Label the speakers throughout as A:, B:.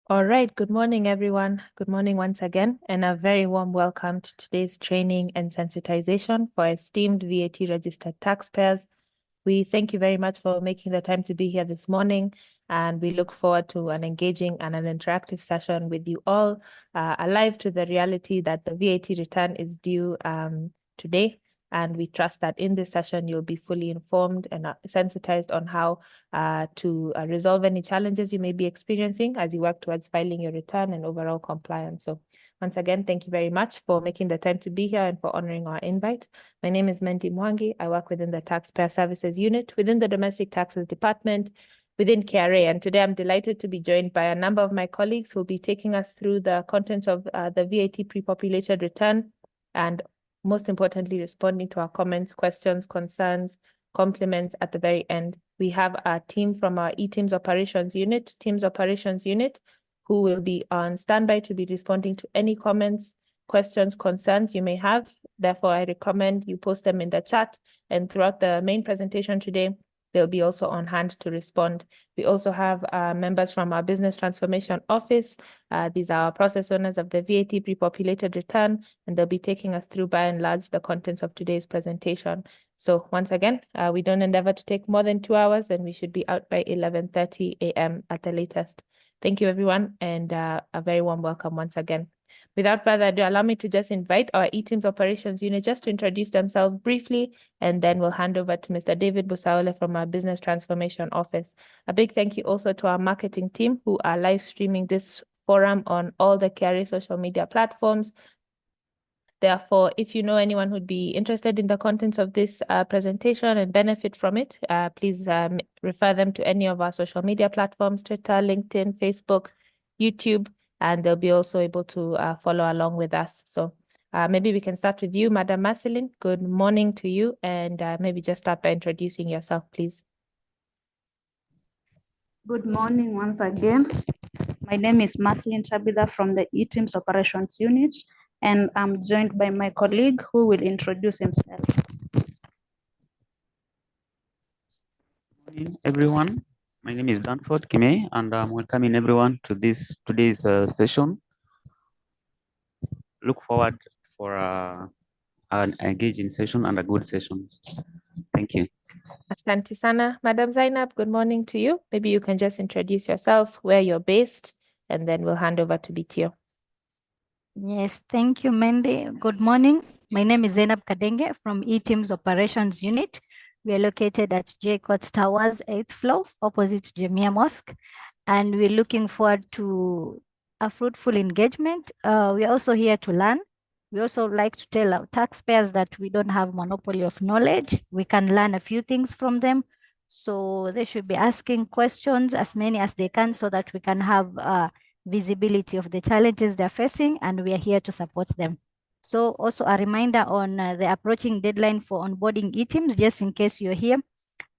A: All right, good morning, everyone. Good morning once again, and a very warm welcome to today's training and sensitization for esteemed VAT registered taxpayers. We thank you very much for making the time to be here this morning, and we look forward to an engaging and an interactive session with you all, alive to the reality that the VAT return is due today. And we trust that in this session, you'll be fully informed and sensitized on how to resolve any challenges you may be experiencing as you work towards filing your return and overall compliance. So once again, thank you very much for making the time to be here and for honoring our invite. My name is Menti Mwangi. I work within the Taxpayer Services Unit within the Domestic Taxes Department within KRA. And today I'm delighted to be joined by a number of my colleagues who will be taking us through the contents of the VAT pre-populated return and most importantly, responding to our comments, questions, concerns, compliments at the very end. We have a team from our Teams Operations Unit, who will be on standby to be responding to any comments, questions, concerns you may have. Therefore, I recommend you post them in the chat, and throughout the main presentation today, they'll be also on hand to respond. We also have members from our Business Transformation Office. These are our process owners of the VAT pre-populated return, and they'll be taking us through, by and large, the contents of today's presentation. So once again, we don't endeavor to take more than 2 hours, and we should be out by 11:30 a.m. at the latest. Thank you, everyone, and a very warm welcome once again. Without further ado, allow me to just invite our Teams Operations Unit just to introduce themselves briefly, and then we'll hand over to Mr. David Busaole from our Business Transformation Office. A big thank you also to our marketing team who are live streaming this forum on all the KRA social media platforms. Therefore, if you know anyone who'd be interested in the contents of this presentation and benefit from it, please refer them to any of our social media platforms, Twitter, LinkedIn, Facebook, YouTube, and they'll be also able to follow along with us. So maybe we can start with you, Madam Marceline. Good morning to you, and maybe just start by introducing yourself, please.
B: Good morning once again. My name is Marceline Tabitha from the Teams Operations Unit, and I'm joined by my colleague who will introduce himself.
C: Good morning, everyone. My name is Danford Kime, and I'm welcoming everyone to today's session. Look forward for an engaging session and a good session. Thank you.
A: Asante sana. Madam Zainab, good morning to you. Maybe you can just introduce yourself, where you're based, and then we'll hand over to BTO.
D: Yes, thank you, Mandy. Good morning. My name is Zainab Kadenge from Teams Operations Unit. We are located at J Court Towers, 8th floor, opposite Jamia Mosque, and we're looking forward to a fruitful engagement. We are also here to learn. We also like to tell our taxpayers that we don't have monopoly of knowledge. We can learn a few things from them. So they should be asking questions, as many as they can, so that we can have visibility of the challenges they're facing, and we are here to support them. So also a reminder on the approaching deadline for onboarding Teams, just in case you're here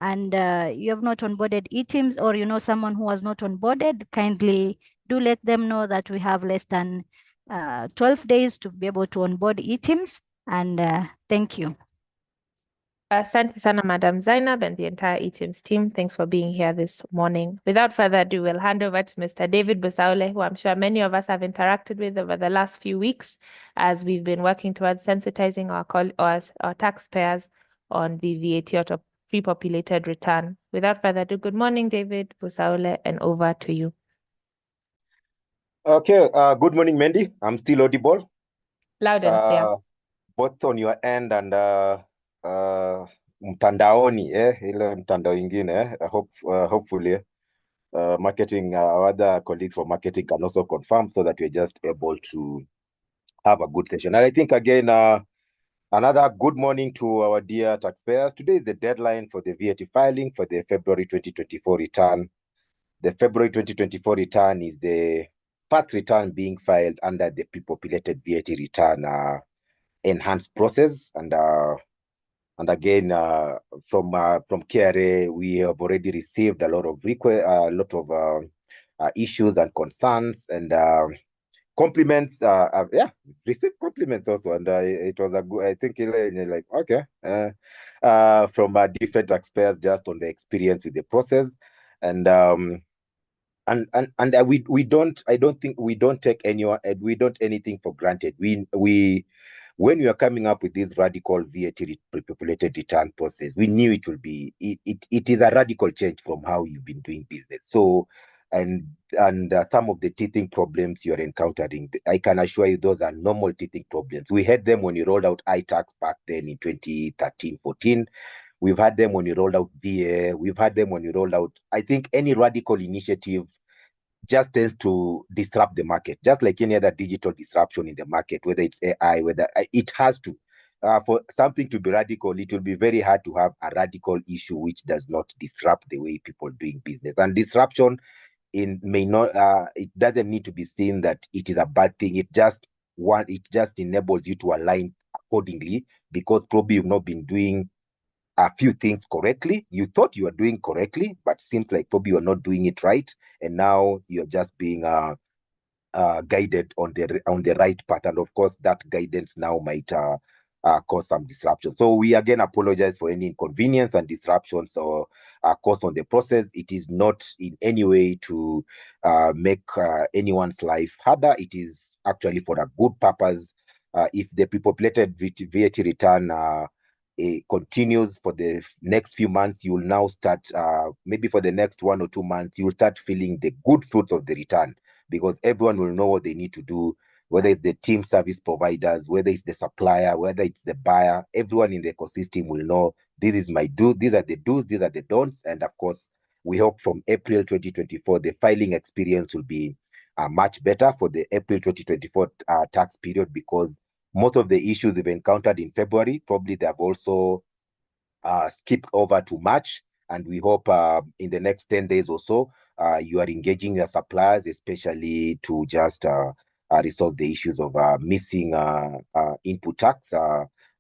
D: and you have not onboarded Teams, or you know someone who has not onboarded, kindly do let them know that we have less than 12 days to be able to onboard Teams. And thank you.
A: Asante sana, Madam Zainab, and the entire Teams team. Thanks for being here this morning. Without further ado, we'll hand over to Mr. David Busaole, who I'm sure many of us have interacted with over the last few weeks as we've been working towards sensitizing our taxpayers on the VAT auto pre-populated return. Without further ado, good morning, David Busaole, and over to you.
E: Okay, good morning, Mandy. I'm still audible.
A: Loud and clear.
E: Both on your end and mtandaoni, ile mtandao ingine, hopefully marketing, our other colleagues from marketing can also confirm, so that we're just able to have a good session. And I think again, another good morning to our dear taxpayers. Today is the deadline for the VAT filing for the February 2024 return. The February 2024 return is the first return being filed under the pre-populated VAT return enhanced process. And again, from KRA, we have already received a lot of issues and concerns and compliments. Yeah, received compliments also, and it was a good. I think like okay, from different taxpayers just on the experience with the process, and we don't, I don't think we don't take anything for granted. When we are coming up with this radical VAT pre-populated return process, we knew it will be, it is a radical change from how you've been doing business. So, and some of the teething problems you're encountering, I can assure you those are normal teething problems. We had them when you rolled out iTax back then in 2013-14. We've had them when you rolled out VA. We've had them when you rolled out, I think any radical initiative just tends to disrupt the market, just like any other digital disruption in the market, whether it's AI, whether it has to. For something to be radical, it will be very hard to have a radical issue which does not disrupt the way people doing business. And disruption it doesn't need to be seen that it is a bad thing. It just enables you to align accordingly, because probably you've not been doing a few things correctly. You thought you were doing correctly, but seems like probably you're not doing it right, and now you're just being guided on the right path. And of course, that guidance now might cause some disruption. So we again apologize for any inconvenience and disruptions or caused on the process. It is not in any way to make anyone's life harder. It is actually for a good purpose. If the pre-populated VAT return continues for the next few months, you will now start, maybe for the next 1 or 2 months, you will start feeling the good fruits of the return, because everyone will know what they need to do, whether it's the team service providers, whether it's the supplier, whether it's the buyer. Everyone in the ecosystem will know this is my do, these are the do's, these are the don'ts. And of course, we hope from April 2024, the filing experience will be much better for the April 2024 tax period, because most of the issues we've encountered in February, probably they have also skipped over to March. And we hope in the next 10 days or so, you are engaging your suppliers, especially to just resolve the issues of missing input tax,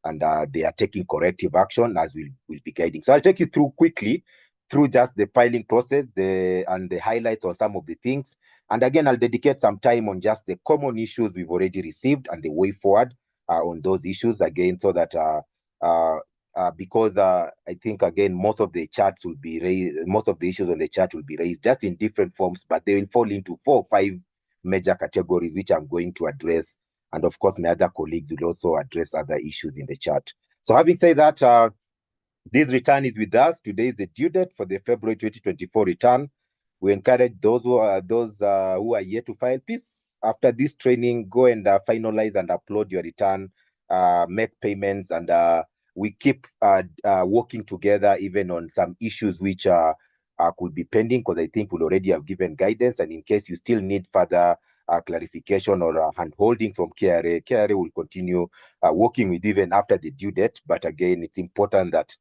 E: and they are taking corrective action, as we'll be guiding. So I'll take you through quickly through just the filing process and the highlights on some of the things. And again, I'll dedicate some time on just the common issues we've already received and the way forward on those issues again, so that because I think, again, most of the charts will be raised, most of the issues on the chart will be raised just in different forms, but they will fall into 4 or 5 major categories, which I'm going to address. And of course, my other colleagues will also address other issues in the chart. So having said that, this return is with us. Today is the due date for the February 2024 return. We encourage those who are yet to file, please, after this training, go and finalize and upload your return, make payments, and we keep working together even on some issues which could be pending, because I think we'll already have given guidance. And in case you still need further clarification or hand-holding from KRA will continue working with even after the due date. But again, it's important that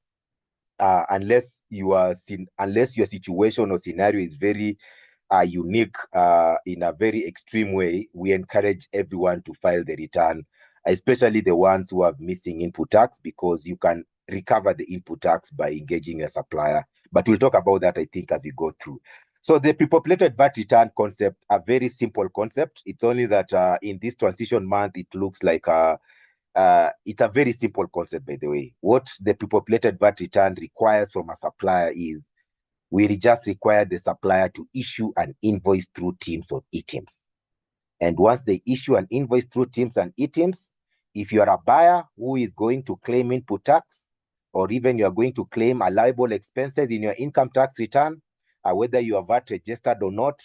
E: unless your situation or scenario is very unique in a very extreme way, we encourage everyone to file the return, especially the ones who have missing input tax, because you can recover the input tax by engaging a supplier. But we'll talk about that, I think, as we go through. So the pre-populated VAT return concept, a very simple concept. It's only that in this transition month, it looks like it's a very simple concept, by the way. What the pre-populated VAT return requires from a supplier is we just require the supplier to issue an invoice through Teams or eTeams. And once they issue an invoice through Teams and eTeams, if you are a buyer who is going to claim input tax, or even you are going to claim allowable expenses in your income tax return, whether you are VAT registered or not,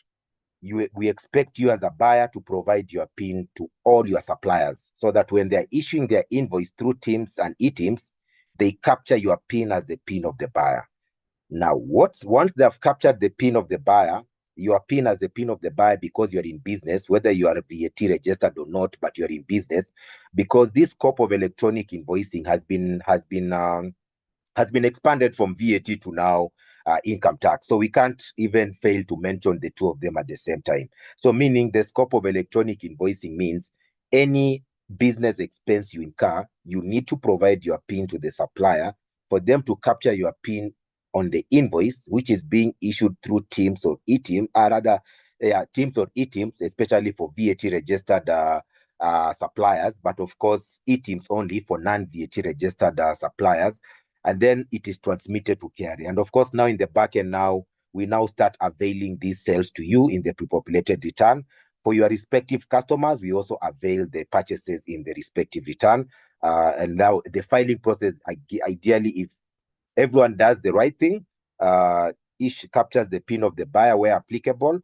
E: we expect you as a buyer to provide your PIN to all your suppliers, so that when they're issuing their invoice through Teams and eTeams, they capture your PIN as the PIN of the buyer. Now, once they have captured the PIN of the buyer, your PIN as the PIN of the buyer, because you're in business, whether you are VAT registered or not, but you're in business, because this scope of electronic invoicing has been expanded from VAT to now income tax. So we can't even fail to mention the two of them at the same time. So meaning the scope of electronic invoicing means any business expense you incur, you need to provide your PIN to the supplier for them to capture your PIN on the invoice, which is being issued through Teams or eTeams, Teams or eTeams, especially for VAT registered suppliers, but of course, eTeams only for non-VAT registered suppliers. And then it is transmitted to KRA. And of course, now in the back end now, we now start availing these cells to you in the pre-populated return. For your respective customers, we also avail the purchases in the respective return. And now the filing process, ideally, if everyone does the right thing, each captures the PIN of the buyer where applicable,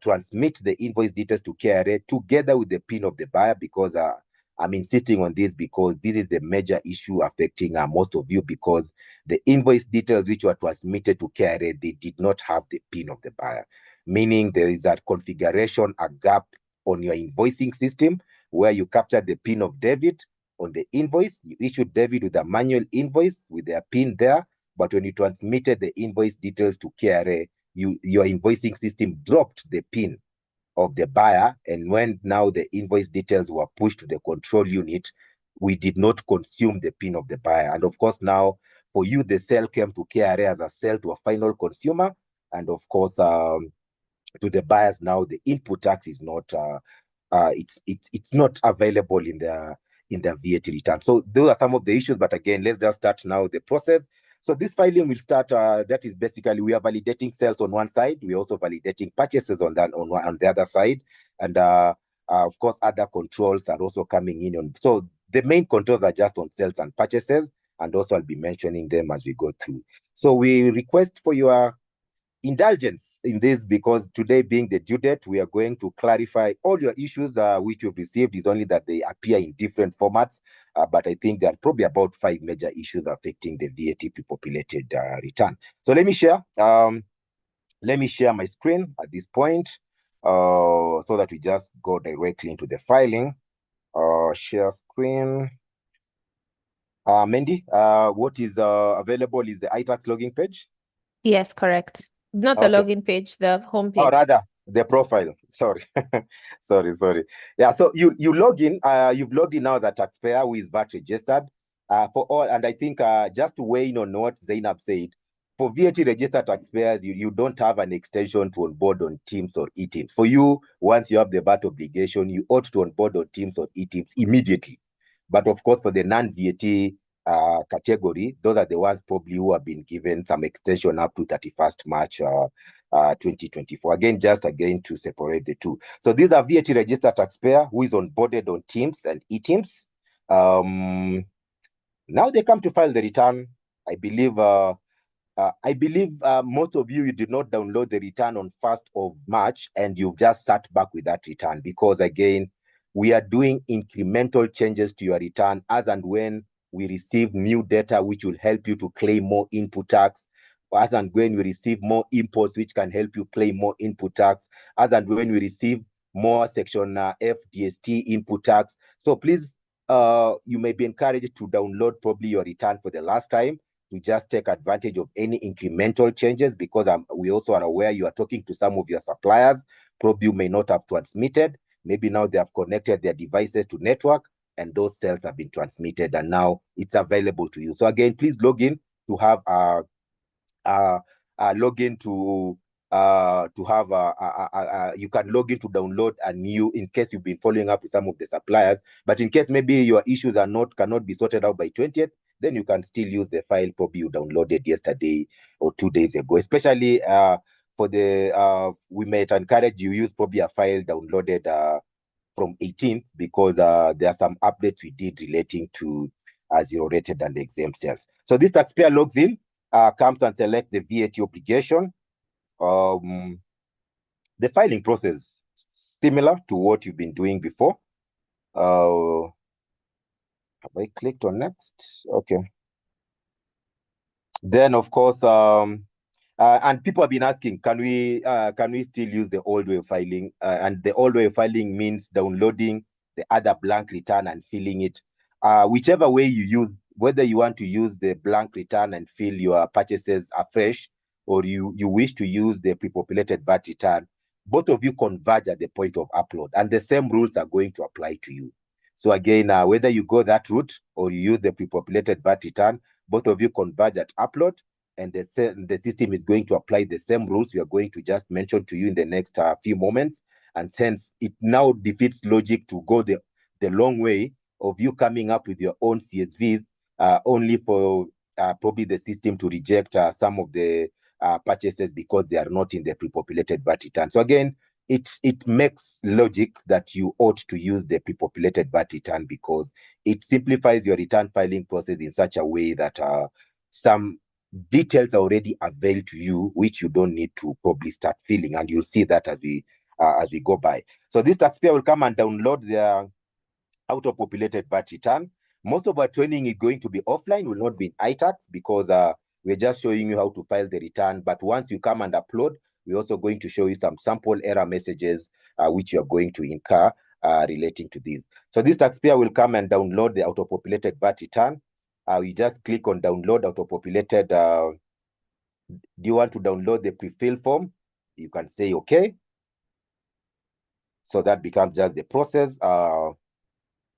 E: transmits the invoice details to KRA together with the PIN of the buyer, because I'm insisting on this because this is the major issue affecting most of you, because the invoice details which were transmitted to KRA, they did not have the PIN of the buyer, meaning there is a configuration, a gap on your invoicing system where you capture the PIN of David on the invoice. You issued David with a manual invoice with their PIN there, but when you transmitted the invoice details to KRA, your invoicing system dropped the PIN of the buyer, and when now the invoice details were pushed to the control unit, we did not consume the PIN of the buyer. And of course, now for you, the sale came to KRA as a sale to a final consumer, and of course, to the buyers now, the input tax is not it's not available in the VAT return. So those are some of the issues. But again, let's just start now the process. So this filing will start. That is basically we are validating sales on one side. We are also validating purchases on the other side, and of course other controls are also coming in on. So the main controls are just on sales and purchases, and also I'll be mentioning them as we go through. So we request for your indulgence in this, because today being the due date, we are going to clarify all your issues which you've received. Is only that they appear in different formats, but I think there are probably about 5 major issues affecting the VAT pre-populated return. So let me share my screen at this point, so that we just go directly into the filing. Share screen. Mandy, what is available is the iTax login page.
A: Yes, correct. Not the login page, the home page.
E: Oh, rather the profile. Sorry, sorry. Yeah, so you log in. You've logged in now as a taxpayer who is VAT registered. For all, and I think just to weigh in on what Zainab said, for VAT registered taxpayers, you don't have an extension to onboard on Teams or eTeams. For you, once you have the VAT obligation, you ought to onboard on Teams or eTeams immediately. But of course, for the non-VAT category, those are the ones probably who have been given some extension up to 31st March 2024. Again to separate the two. So these are VAT registered taxpayer who is onboarded on Teams and eTeams. Now they come to file the return. I believe most of you did not download the return on 1st of March, and you've just sat back with that return, because again, we are doing incremental changes to your return as and when we receive new data which will help you to claim more input tax, as and when we receive more imports which can help you claim more input tax, as and when we receive more Section F DST input tax. So please, you may be encouraged to download probably your return for the last time to just take advantage of any incremental changes, because we also are aware you are talking to some of your suppliers. Probably you may not have transmitted. Maybe now they have connected their devices to network, and those cells have been transmitted, and now it's available to you. So again, please log in to have login to have you can log in to download a new, in case you've been following up with some of the suppliers, but in case maybe your issues cannot be sorted out by 20th, then you can still use the file probably you downloaded yesterday or 2 days ago. Especially for the we might encourage you use probably a file downloaded from 18th, because there are some updates we did relating to zero rated and exempt sales. So this taxpayer logs in, comes and select the VAT obligation. The filing process similar to what you've been doing before. Have I clicked on next? Okay. Then of course, and people have been asking, can we still use the old way of filing? And the old way of filing means downloading the other blank return and filling it. Whichever way you use, whether you want to use the blank return and fill your purchases afresh, or you wish to use the pre-populated VAT return, both of you converge at the point of upload, and the same rules are going to apply to you. So again, whether you go that route or you use the pre-populated VAT return, both of you converge at upload, and the system is going to apply the same rules we are going to just mention to you in the next few moments. And hence, it now defeats logic to go the long way of you coming up with your own CSVs, only for probably the system to reject some of the purchases because they are not in the pre-populated VAT return. So again, it makes logic that you ought to use the pre-populated VAT return because it simplifies your return filing process in such a way that some details are already available to you, which you don't need to probably start filling, and you'll see that as we go by. So this taxpayer will come and download their auto-populated VAT return. Most of our training is going to be offline, will not be in iTax because we're just showing you how to file the return. But once you come and upload, we're also going to show you some sample error messages which you're going to incur relating to this. So this taxpayer will come and download the auto-populated VAT return. You just click on download auto-populated. Do you want to download the pre-fill form? You can say okay. So that becomes just the process.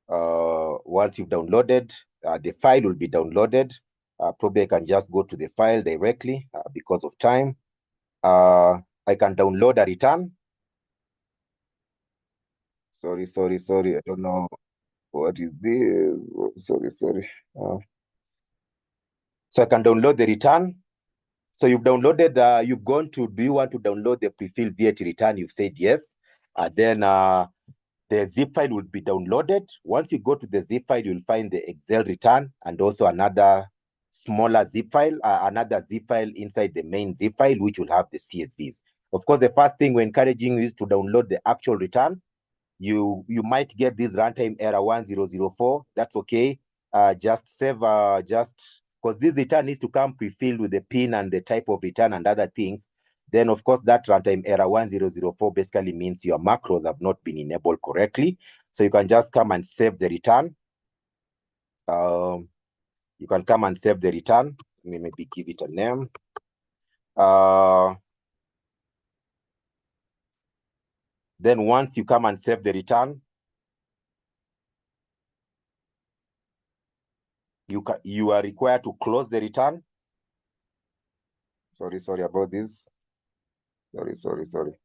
E: Once you've downloaded, the file will be downloaded. Probably I can just go to the file directly because of time. I can download a return. Sorry. I don't know what is this. Sorry. So I can download the return. So you've downloaded, you've gone to, do you want to download the pre-filled VAT return? You've said yes. Then the zip file will be downloaded. Once you go to the zip file, you'll find the Excel return and also another smaller zip file, inside the main zip file, which will have the CSVs. Of course, the first thing we're encouraging you is to download the actual return. You might get this runtime error 1004. That's okay. Just save, because this return needs to come pre-filled with the PIN and the type of return and other things. Then, of course, that runtime error 1004 basically means your macros have not been enabled correctly. So you can just come and save the return. You can come and save the return. Let me maybe give it a name. Then once you come and save the return, you are required to close the return. Sorry about this. Sorry.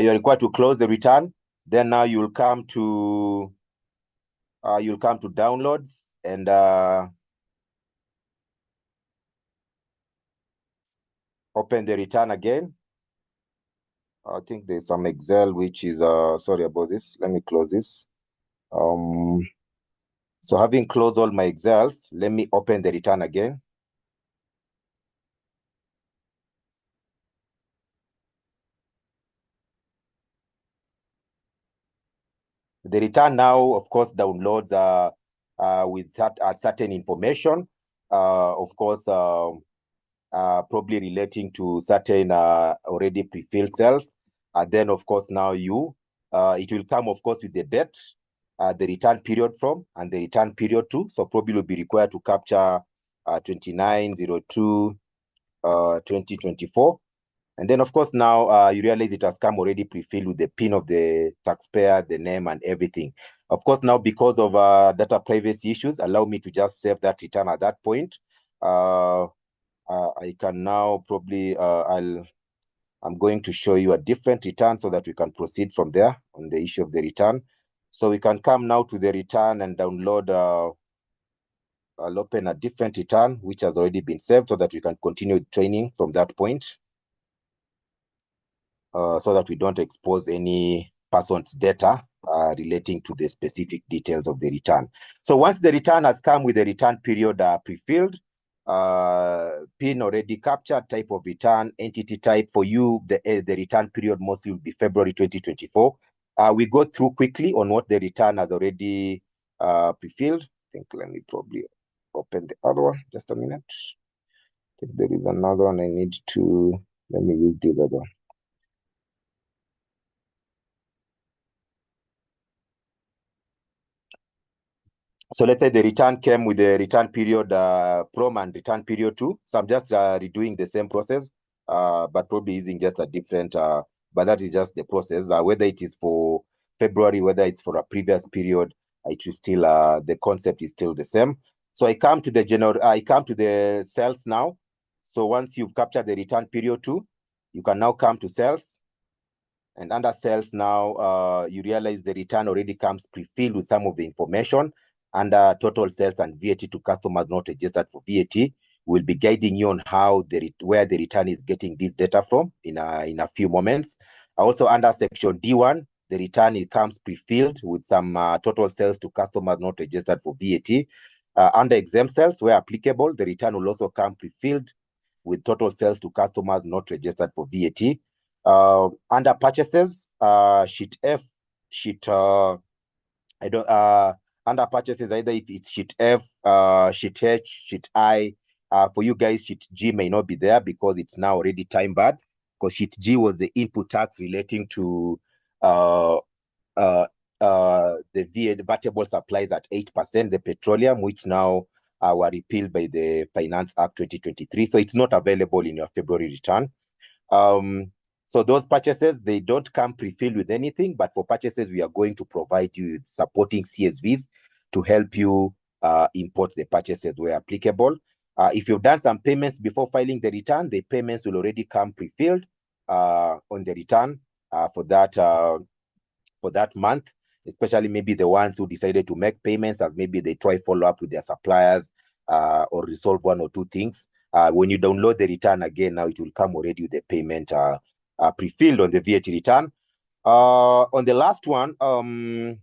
E: You are required to close the return. Then now you'll come to downloads and open the return again. I think there's some Excel which is sorry about this. Let me close this. So having closed all my Excels, let me open the return again. The return now, of course, downloads with certain information, of course, probably relating to certain already pre-filled cells. Then, of course, now it will come, of course, with the date, the return period from, and the return period to. So probably will be required to capture 29/02/2024. And then, of course, now you realize it has come already pre-filled with the PIN of the taxpayer, the name, and everything. Of course, now because of data privacy issues, allow me to just save that return at that point. I can now probably, I'm going to show you a different return so that we can proceed from there on the issue of the return. So we can come now to the return and download, I'll open a different return, which has already been saved so that we can continue training from that point. So that we don't expose any person's data relating to the specific details of the return. So once the return has come with the return period pre-filled, PIN already captured, type of return, entity type for you, the return period mostly will be February 2024. We go through quickly on what the return has already pre-filled. I think let me probably open the other one, just a minute. I think there is another one I need to, let me use this other one. So let's say the return came with the return period from and return period to. So I'm just redoing the same process, but probably using just a different, but that is just the process. Whether it is for February, whether it's for a previous period, it is still, the concept is still the same. So I come to the cells now. So once you've captured the return period to, you can now come to cells. And under cells now, you realize the return already comes pre-filled with some of the information under total sales and VAT to customers not registered for VAT, We'll be guiding you on how where the return is getting this data from in a few moments. Also under section D1, the return comes pre-filled with some total sales to customers not registered for VAT. Under exempt sales, where applicable, the return will also come pre-filled with total sales to customers not registered for VAT. Under purchases, sheet F, sheet under purchases, either if it's sheet F, sheet H, sheet I. For you guys, sheet G may not be there because it's now already time barred, because sheet G was the input tax relating to the VAT supplies at 8%, the petroleum, which now were repealed by the Finance Act 2023. So it's not available in your February return. So those purchases, they don't come pre-filled with anything, but for purchases, we are going to provide you with supporting CSVs to help you import the purchases where applicable. If you've done some payments before filing the return, the payments will already come pre-filled on the return for that month, especially maybe the ones who decided to make payments, as maybe they try follow up with their suppliers or resolve one or two things. When you download the return again, now it will come already with the payment pre-filled on the VAT return. On the last one, on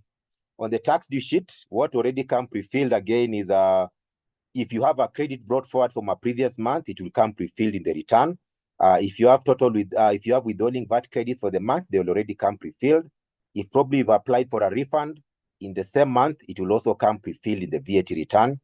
E: the tax due sheet, what already come pre-filled again is if you have a credit brought forward from a previous month, it will come pre-filled in the return. If you have withholding VAT credits for the month, they will already come pre-filled. If probably you've applied for a refund in the same month, it will also come pre-filled in the VAT return.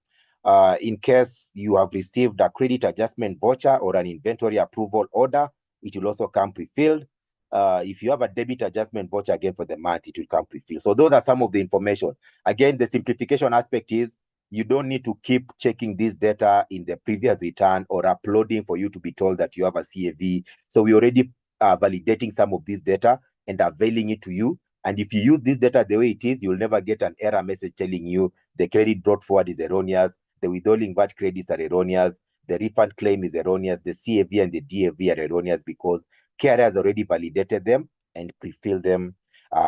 E: In case you have received a credit adjustment voucher or an inventory approval order, it will also come pre-filled. If you have a debit adjustment voucher again for the month, it will come pre-filled. So those are some of the information. Again, the simplification aspect is you don't need to keep checking this data in the previous return or uploading for you to be told that you have a CAV. So we already are validating some of this data and availing it to you. And if you use this data the way it is, you'll never get an error message telling you the credit brought forward is erroneous, the withholding VAT credits are erroneous, the refund claim is erroneous, the CAV and the DAV are erroneous, because KRA has already validated them and pre-filled them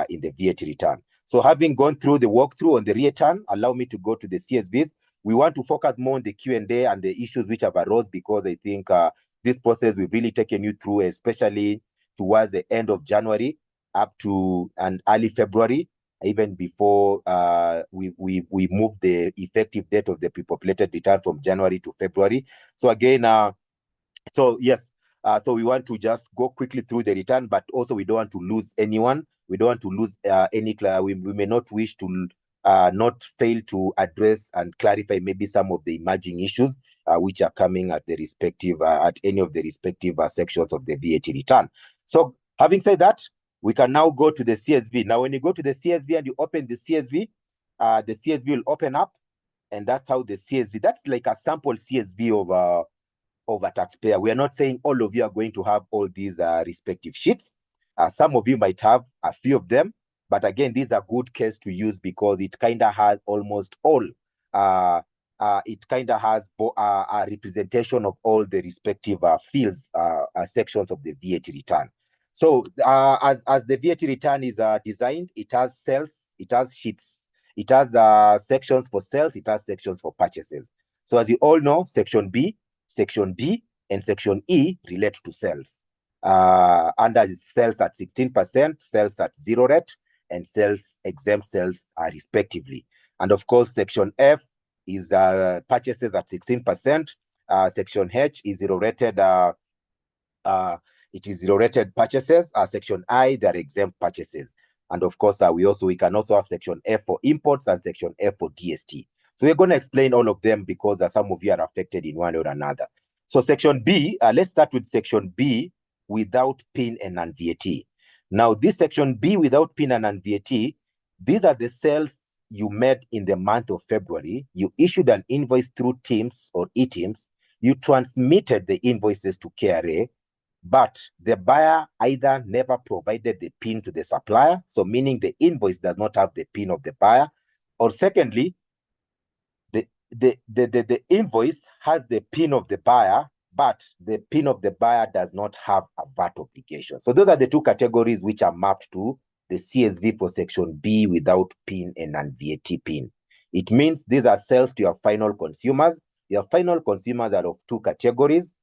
E: in the VAT return. So having gone through the walkthrough on the return, allow me to go to the CSVs. We want to focus more on the Q&A and the issues which have arose, because I think this process we've really taken you through, especially towards the end of January up to and early February, even before we moved the effective date of the pre-populated return from January to February. So again, so yes, so we want to just go quickly through the return, but also we don't want to lose anyone. We don't want to lose we may not wish to not fail to address and clarify maybe some of the emerging issues which are coming at the respective at any of the respective sections of the VAT return. So having said that, we can now go to the CSV. Now, when you go to the CSV and you open the CSV will open up, and that's how the CSV, that's like a sample CSV of a taxpayer. We are not saying all of you are going to have all these respective sheets. Some of you might have a few of them, but again, these are good case to use because it kind of has almost all. It kind of has a representation of all the respective fields, sections of the VAT return. So as the VAT return is designed, it has sales, it has sheets, it has sections for sales, it has sections for purchases. So as you all know, section B, section D, and section E relate to sales. Under sales at 16%, sales at 0 rate, and sales exempt sales respectively. And of course, section F is purchases at 16%. Section H is 0 rated. It is 0 rated purchases. Section I, they are exempt purchases. And of course, we can also have section F for imports and section F for DST. So we're going to explain all of them because some of you are affected in one or another. So section B, let's start with section B, without PIN and non-VAT. Now, this section B without PIN and non-VAT, these are the sales you made in the month of February. You issued an invoice through Teams or eTeams. You transmitted the invoices to KRA, but the buyer either never provided the PIN to the supplier, so meaning the invoice does not have the PIN of the buyer, or secondly, the invoice has the PIN of the buyer, but the PIN of the buyer does not have a VAT obligation. So those are the two categories which are mapped to the CSV for section B without PIN and non-VAT PIN. It means these are sales to your final consumers Your final consumers are of two categories.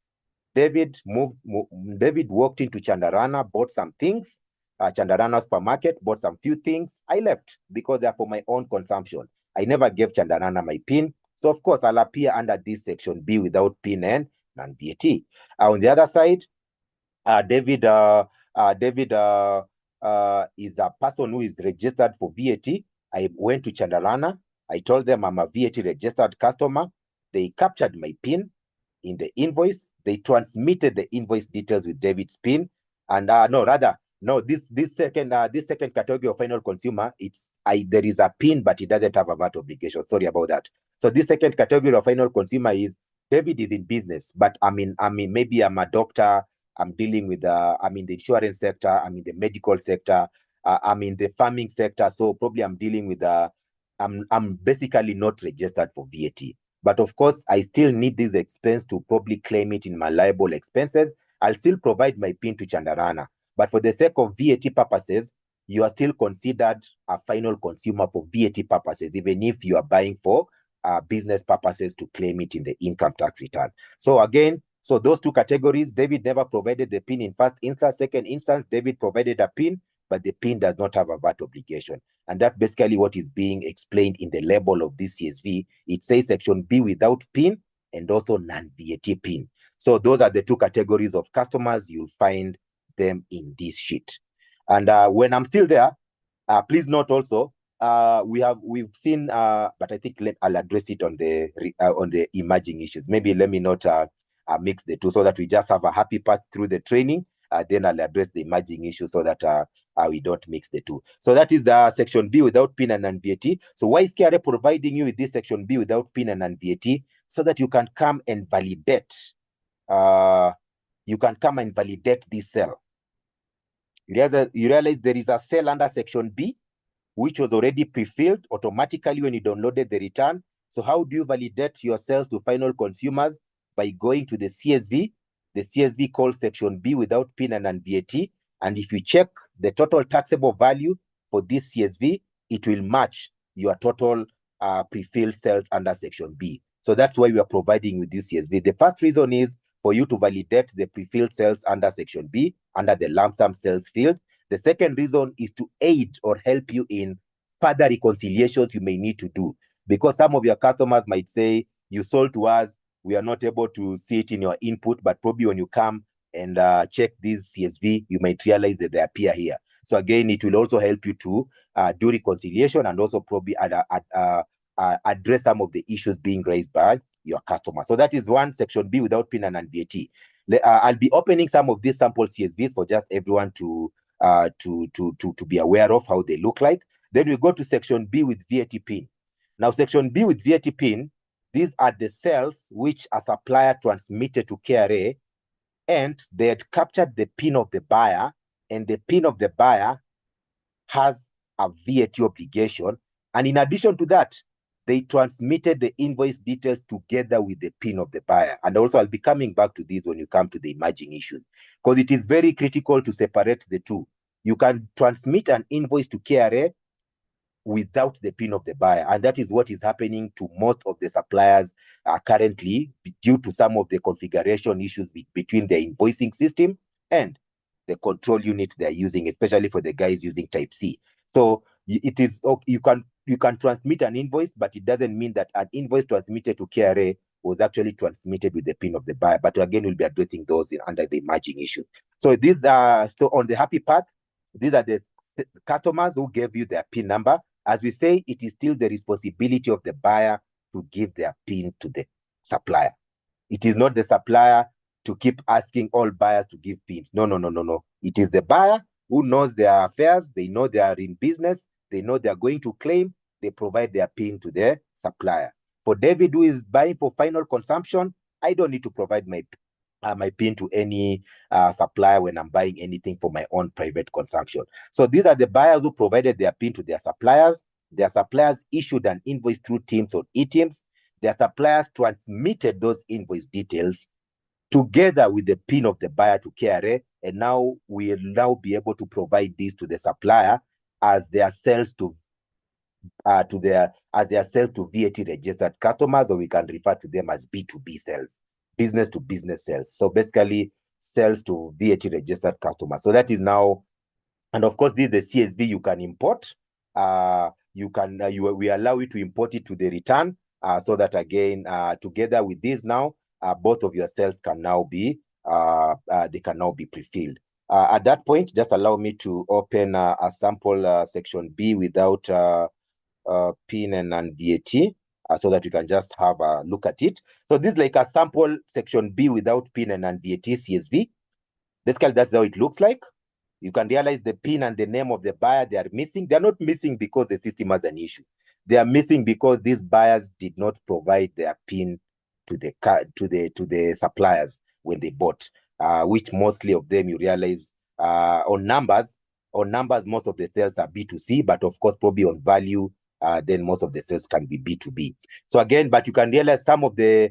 E: David walked into Chandarana, bought some things, Chandarana supermarket, bought some few things. I left because they're for my own consumption. I never gave Chandarana my PIN. So of course, I'll appear under this section B without PIN and non-VAT. On the other side, David is a person who is registered for VAT. I went to Chandarana. I told them I'm a VAT registered customer. They captured my PIN in the invoice. They transmitted the invoice details with David's PIN. And this second category of final consumer, there is a PIN, but it doesn't have a VAT obligation. Sorry about that. So this second category of final consumer is David is in business, but maybe I'm a doctor. I'm dealing with I'm in the insurance sector, I'm in the medical sector, I'm in the farming sector. So probably I'm dealing with I'm basically not registered for VAT. But of course, I still need this expense to probably claim it in my liable expenses. I'll still provide my PIN to Chandarana. But for the sake of VAT purposes, you are still considered a final consumer for VAT purposes, even if you are buying for business purposes to claim it in the income tax return. So again, so those two categories, David never provided the PIN in first instance. Second instance, David provided a PIN, but the PIN does not have a VAT obligation. And that's basically what is being explained in the label of this CSV. It says section B without PIN and also non-VAT PIN. So those are the two categories of customers. You'll find them in this sheet. And when I'm still there, please note also, we've seen, but I think I'll address it on the emerging issues. Maybe let me not mix the two so that we just have a happy path through the training. Then I'll address the emerging issues so that we don't mix the two. So that is the section B without PIN and non-VAT. So why is KRA providing you with this section B without PIN and non-VAT? So that you can come and validate. You can come and validate this cell. You realize there is a cell under section B, which was already pre-filled automatically when you downloaded the return. So how do you validate your cells to final consumers? By going to the CSV called section B without PIN and non-VAT. And if you check the total taxable value for this CSV, it will match your total pre-filled cells under section B. So that's why we are providing with this CSV. The first reason is for you to validate the pre-filled cells under section B, under the lump sum cells field. The second reason is to aid or help you in further reconciliations you may need to do. Because some of your customers might say, you sold to us, we are not able to see it in your input, but probably when you come and check this CSV, you might realize that they appear here. So again, it will also help you to do reconciliation and also probably address some of the issues being raised by your customer. So that is one, section B without PIN and VAT. I'll be opening some of these sample CSVs for just everyone to be aware of how they look like. Then we go to section B with VAT PIN. Now, section B with VAT PIN, these are the cells which a supplier transmitted to KRA, and they had captured the PIN of the buyer, and the PIN of the buyer has a VAT obligation. And in addition to that, they transmitted the invoice details together with the PIN of the buyer. And also, I'll be coming back to this when you come to the emerging issues, because it is very critical to separate the two. You can transmit an invoice to KRA without the PIN of the buyer. And that is what is happening to most of the suppliers currently, due to some of the configuration issues between the invoicing system and the control unit they're using, especially for the guys using Type C. So it is, you can transmit an invoice, but it doesn't mean that an invoice transmitted to KRA was actually transmitted with the PIN of the buyer. But again, we'll be addressing those under the emerging issues. So these are, so on the happy path, these are the customers who gave you their PIN number. As we say, it is still the responsibility of the buyer to give their PIN to the supplier. It is not the supplier to keep asking all buyers to give PINs. No. It is the buyer who knows their affairs. They know they are in business. They know they are going to claim. They provide their PIN to their supplier. For David, who is buying for final consumption, I don't need to provide my PIN to any supplier when I'm buying anything for my own private consumption. So these are the buyers who provided their PIN to their suppliers. Their suppliers issued an invoice through Teams or eTeams. Their suppliers transmitted those invoice details together with the PIN of the buyer to KRA, and now we'll be able to provide this to the supplier as their sales to to their as their sales to VAT registered customers, or we can refer to them as B2B sales, business to business sales. So basically sales to VAT registered customers. So that is now, and of course, this is the CSV you can import. We allow you to import it to the return, so that again, together with this now, both of your cells can now be they can now be pre-filled. At that point, just allow me to open a sample section B without PIN and VAT, so that you can just have a look at it. So this is like a sample section B without PIN and VAT CSV. Basically, that's how it looks like. You can realize the PIN and the name of the buyer, they are missing. They're not missing because the system has an issue. They are missing because these buyers did not provide their PIN to the suppliers when they bought, which mostly of them you realize on numbers, most of the sales are B2C, but of course, probably on value, then most of the sales can be B2B. So again, but you can realize some of the,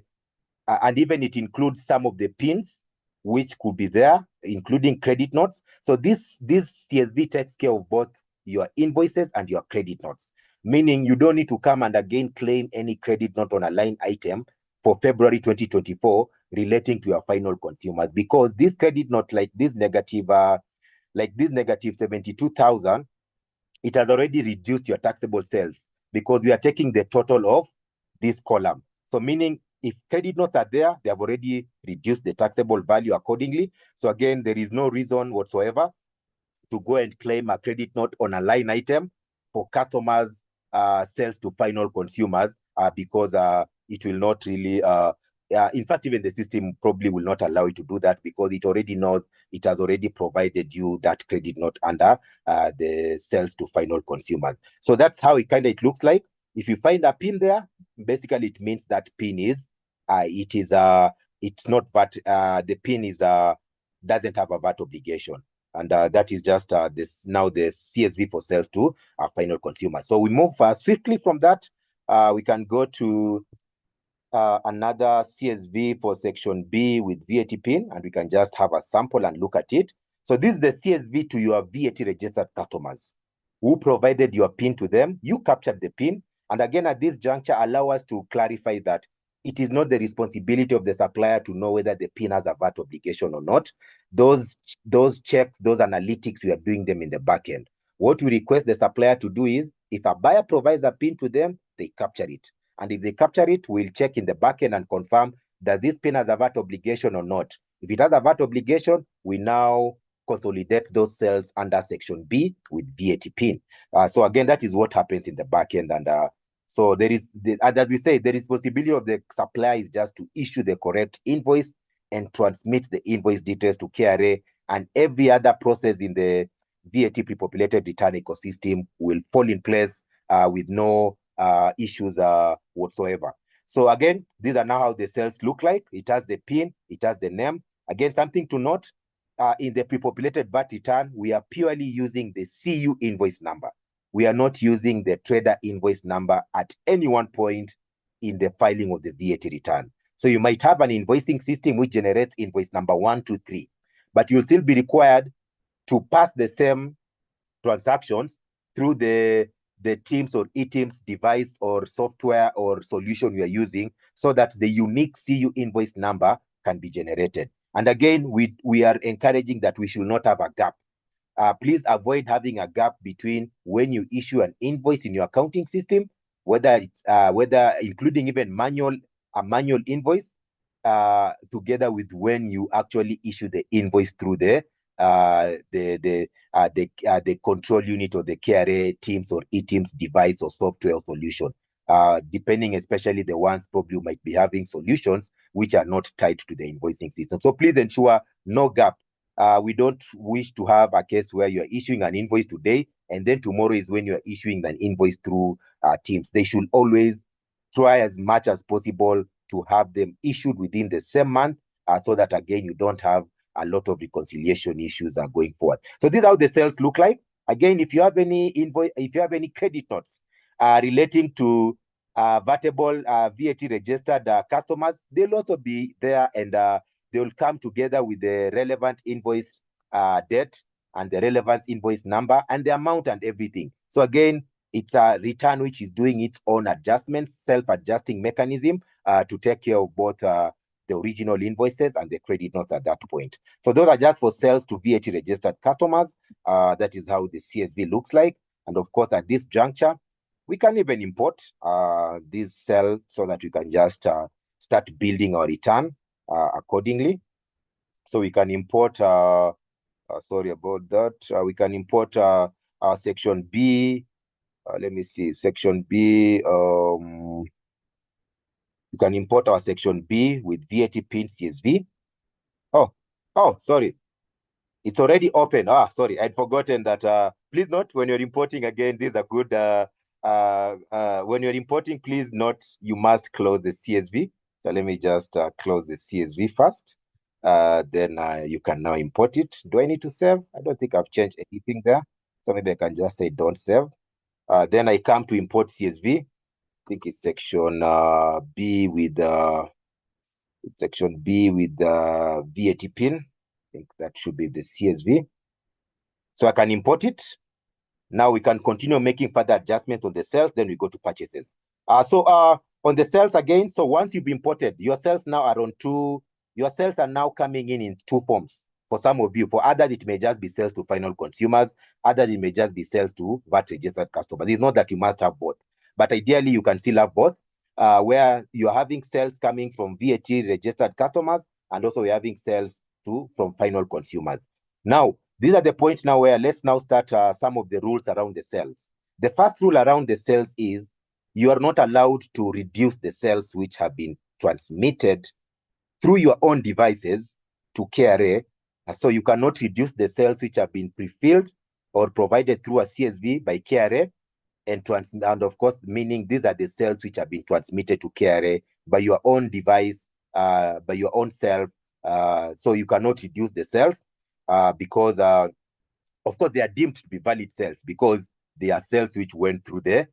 E: and even it includes some of the PINs which could be there, including credit notes. So this CSV takes care of both your invoices and your credit notes, meaning you don't need to come and again claim any credit note on a line item for February 2024 relating to your final consumers, because this credit note, like this negative 72,000, it has already reduced your taxable sales because we are taking the total of this column. So meaning if credit notes are there, they have already reduced the taxable value accordingly. So again, there is no reason whatsoever to go and claim a credit note on a line item for customers' sales to final consumers, because it will not really, in fact, even the system probably will not allow you to do that, because it already knows it has already provided you that credit note under the sales to final consumers. So that's how it looks like. If you find a PIN there, basically it means that PIN is, it's not VAT, the PIN is, doesn't have a VAT obligation. And that is just this now the CSV for sales to our final consumer. So we move swiftly from that. We can go to another CSV for section B with VAT PIN, and we can just have a sample and look at it. So this is the CSV to your VAT registered customers who provided your PIN to them. You captured the PIN. And again, at this juncture, allow us to clarify that it is not the responsibility of the supplier to know whether the PIN has a VAT obligation or not. Those checks, those analytics, we are doing them in the back end. What we request the supplier to do is, if a buyer provides a PIN to them, they capture it. And if they capture it, we'll check in the back end and confirm, does this PIN has a VAT obligation or not? If it has a VAT obligation, we now consolidate those cells under section B with VAT PIN. So again, that is what happens in the back end. And so there is, and as we say, the responsibility of the supplier is just to issue the correct invoice and transmit the invoice details to KRA, and every other process in the VAT pre-populated return ecosystem will fall in place with no issues whatsoever. So again, these are now how the cells look like. It has the PIN, it has the name. Again, something to note, in the pre-populated VAT return, we are purely using the CU invoice number. We are not using the trader invoice number at any one point in the filing of the VAT return. So you might have an invoicing system which generates invoice number 1, 2, 3, but you'll still be required to pass the same transactions through the Teams or eTeams device or software or solution you are using, so that the unique CU invoice number can be generated. And again, we are encouraging that we should not have a gap. Please avoid having a gap between when you issue an invoice in your accounting system, whether including even a manual invoice, together with when you actually issue the invoice through the control unit or the KRA Teams or eTeams device or software or solution, depending, especially the ones probably you might be having solutions which are not tied to the invoicing system. So please ensure no gap. We don't wish to have a case where you're issuing an invoice today and then tomorrow is when you're issuing an invoice through Teams. They should always try as much as possible to have them issued within the same month, so that again, you don't have a lot of reconciliation issues going forward. So these are how the cells look like. Again, if you have any invoice, if you have any credit notes relating to VATable VAT registered customers, they'll also be there, and they will come together with the relevant invoice date and the relevant invoice number and the amount and everything. So again, it's a return which is doing its own adjustments, self-adjusting mechanism to take care of both the original invoices and the credit notes at that point. So those are just for sales to VAT registered customers. That is how the CSV looks like. And of course, at this juncture, we can even import this cell so that we can just start building our return accordingly. So we can import, sorry about that. We can import our section B. Let me see, section B. You can import our section B with VAT pin CSV. Oh, sorry. It's already open. Sorry, I'd forgotten that. Please note when you're importing again, this is a good, when you're importing, please note you must close the CSV. So let me just close the CSV first. Then you can now import it. Do I need to save? I don't think I've changed anything there. So maybe I can just say don't save. Then I come to import CSV. I think it's section B with section B with the VAT pin. I think that should be the CSV. So I can import it. Now we can continue making further adjustments on the cells. Then we go to purchases. So on the cells again, so once you've imported, your cells now are on two. Your cells are now coming in two forms. For some of you, for others, it may just be sales to final consumers. Others, it may just be sales to VAT registered customers. It's not that you must have both, but ideally you can still have both, where you're having sales coming from VAT registered customers, and also you're having sales from final consumers. Now, these are the points now where let's now start some of the rules around the cells. The first rule around the cells is you are not allowed to reduce the cells which have been transmitted through your own devices to KRA. So you cannot reduce the cells which have been pre-filled or provided through a CSV by KRA, and of course, meaning these are the cells which have been transmitted to KRA by your own device, by your own self. So you cannot reduce the cells because, of course, they are deemed to be valid cells because they are cells which went through the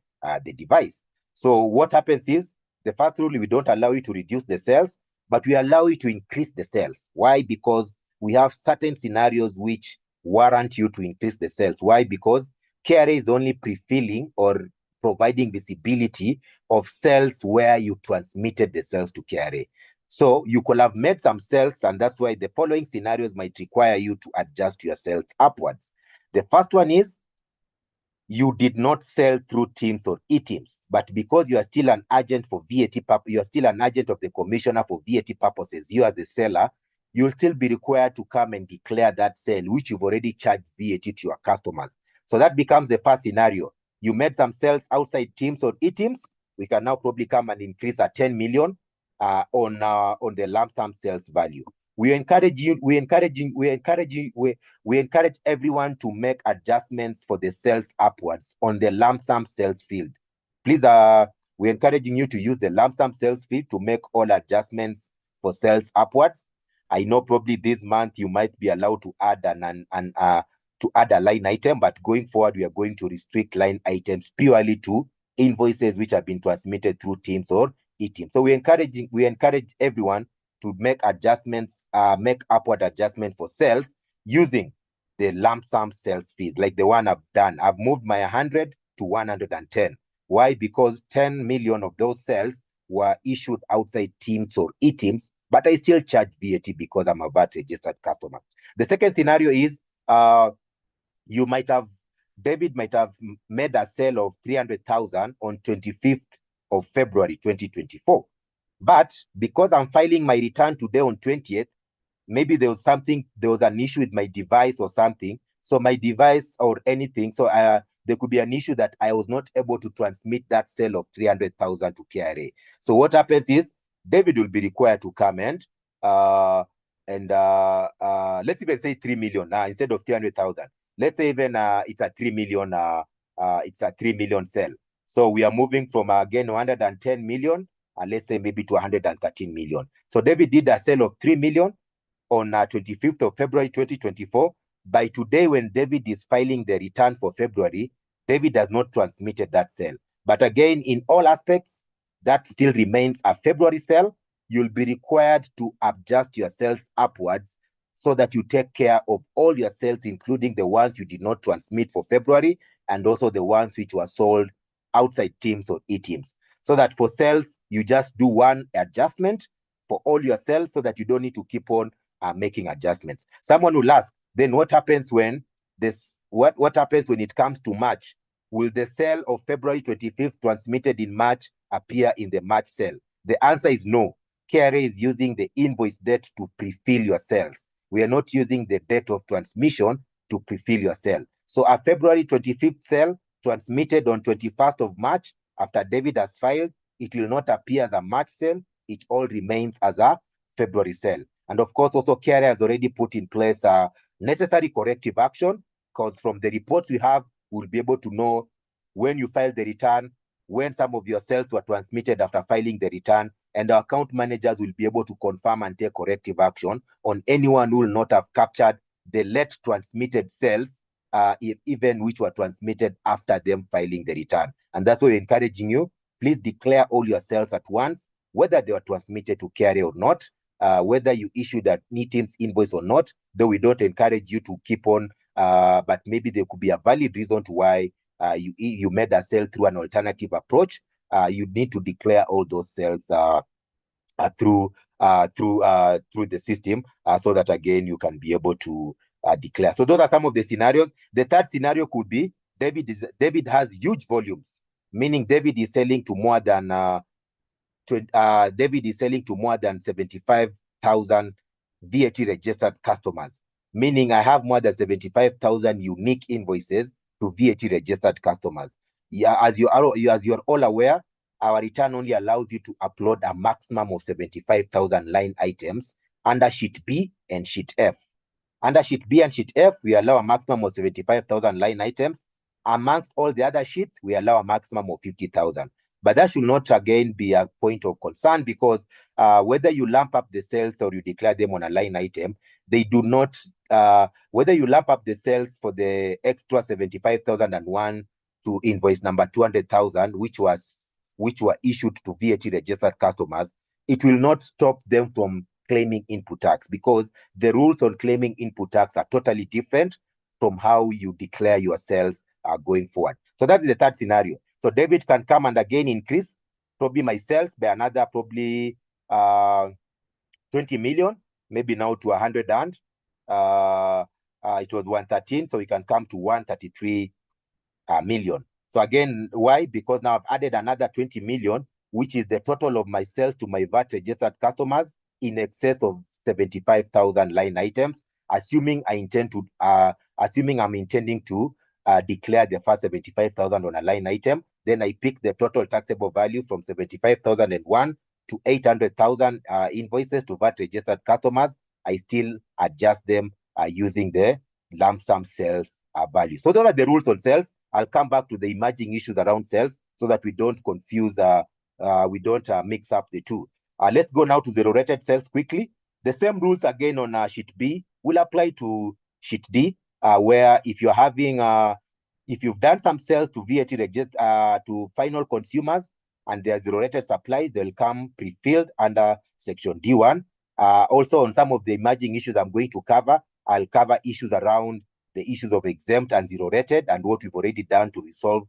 E: device. So what happens is, the first rule, we don't allow you to reduce the cells, but we allow you to increase the cells. Why? Because we have certain scenarios which warrant you to increase the cells. Why? Because KRA is only pre-filling or providing visibility of cells where you transmitted the cells to KRA. So you could have made some cells, and that's why the following scenarios might require you to adjust your cells upwards. The first one is you did not sell through teams or e-teams, but because you are still an agent for VAT, you are still an agent of the commissioner for VAT purposes, you are the seller, you'll still be required to come and declare that sale, which you've already charged VAT to your customers. So that becomes the first scenario. You made some sales outside teams or e-teams, we can now probably come and increase at 10 million on the lump sum sales value. We encourage everyone to make adjustments for the sales upwards on the lump sum sales field. Please, we're encouraging you to use the lump sum sales field to make all adjustments for sales upwards. I know probably this month you might be allowed to add a line item, but going forward, we are going to restrict line items purely to invoices which have been transmitted through teams or e-teams. So we encourage everyone to make adjustments, make upward adjustment for sales using the lump sum sales fees, like the one I've done. I've moved my 100 to 110. Why? Because 10 million of those sales were issued outside teams or e-teams, but I still charge VAT because I'm a VAT registered customer. The second scenario is David might have made a sale of 300,000 on 25th of February 2024. But because I'm filing my return today on 20th, maybe there was an issue with my device or something. So my device or anything, so there could be an issue that I was not able to transmit that sale of 300,000 to KRA. So what happens is David will be required to come and let's even say 3 million instead of 300,000. Let's say even it's a 3 million. It's a 3 million sale. So we are moving from again 110 million. Let's say maybe to 113 million. So David did a sale of 3 million on 25th of February 2024. By today, when David is filing the return for February, David has not transmitted that sale. But again, in all aspects, that still remains a February sale. You'll be required to adjust your sales upwards so that you take care of all your sales, including the ones you did not transmit for February, and also the ones which were sold outside teams or e-teams. So that for sales, you just do one adjustment for all your sales so that you don't need to keep on making adjustments. Someone will ask, then what happens when what happens when it comes to March? Will the sale of February 25th transmitted in March appear in the March sale? The answer is no. KRA is using the invoice date to pre-fill your sales. We are not using the date of transmission to pre-fill your sale. So a February 25th sale transmitted on 21st of March after David has filed, it will not appear as a March sale. It all remains as a February sale. And of course, also KRA has already put in place a necessary corrective action, because from the reports we have, we'll be able to know when you filed the return, when some of your sales were transmitted after filing the return, and our account managers will be able to confirm and take corrective action on anyone who will not have captured the late transmitted sales, even which were transmitted after them filing the return. And that's why we're encouraging you, please declare all your sales at once, whether they were transmitted to KRA or not, whether you issued an e-teams invoice or not, though we don't encourage you to keep on, but maybe there could be a valid reason to why you made a sale through an alternative approach. You need to declare all those sales through the system, so that again you can be able to declare. So those are some of the scenarios. The third scenario could be David has huge volumes, meaning David is selling to more than 75,000 VAT registered customers, meaning I have more than 75,000 unique invoices to VAT registered customers. Yeah, as you're all aware, our return only allows you to upload a maximum of 75,000 line items under Sheet B and Sheet F. Under Sheet B and Sheet F, we allow a maximum of 75,000 line items. Amongst all the other sheets, we allow a maximum of 50,000. But that should not again be a point of concern, because whether you lump up the sales or you declare them on a line item, they do not, whether you lump up the sales for the extra 75,001 to invoice number 200,000, which were issued to VAT registered customers, it will not stop them from claiming input tax, because the rules on claiming input tax are totally different from how you declare your sales going forward. So that is the third scenario. So David can come and again increase probably my sales by another probably 20 million, maybe now to 100 and it was 113, so we can come to 133 million. So again, why? Because now I've added another 20 million, which is the total of my sales to my VAT registered customers in excess of 75,000 line items, assuming I'm intending to declare the first 75,000 on a line item. Then I pick the total taxable value from 75,001 to 800,000 invoices to VAT registered customers. I still adjust them using the lump sum sales value. So those are the rules on sales. I'll come back to the emerging issues around sales so that we don't confuse, we don't mix up the two. Let's go now to zero rated sales quickly. The same rules again on Sheet B will apply to Sheet D, where if you're having, if you've done some sales to VAT register to final consumers and they're zero rated supplies, they'll come pre-filled under Section D1. Also on some of the emerging issues I'm going to cover, I'll cover issues around the issues of exempt and zero rated and what we've already done to resolve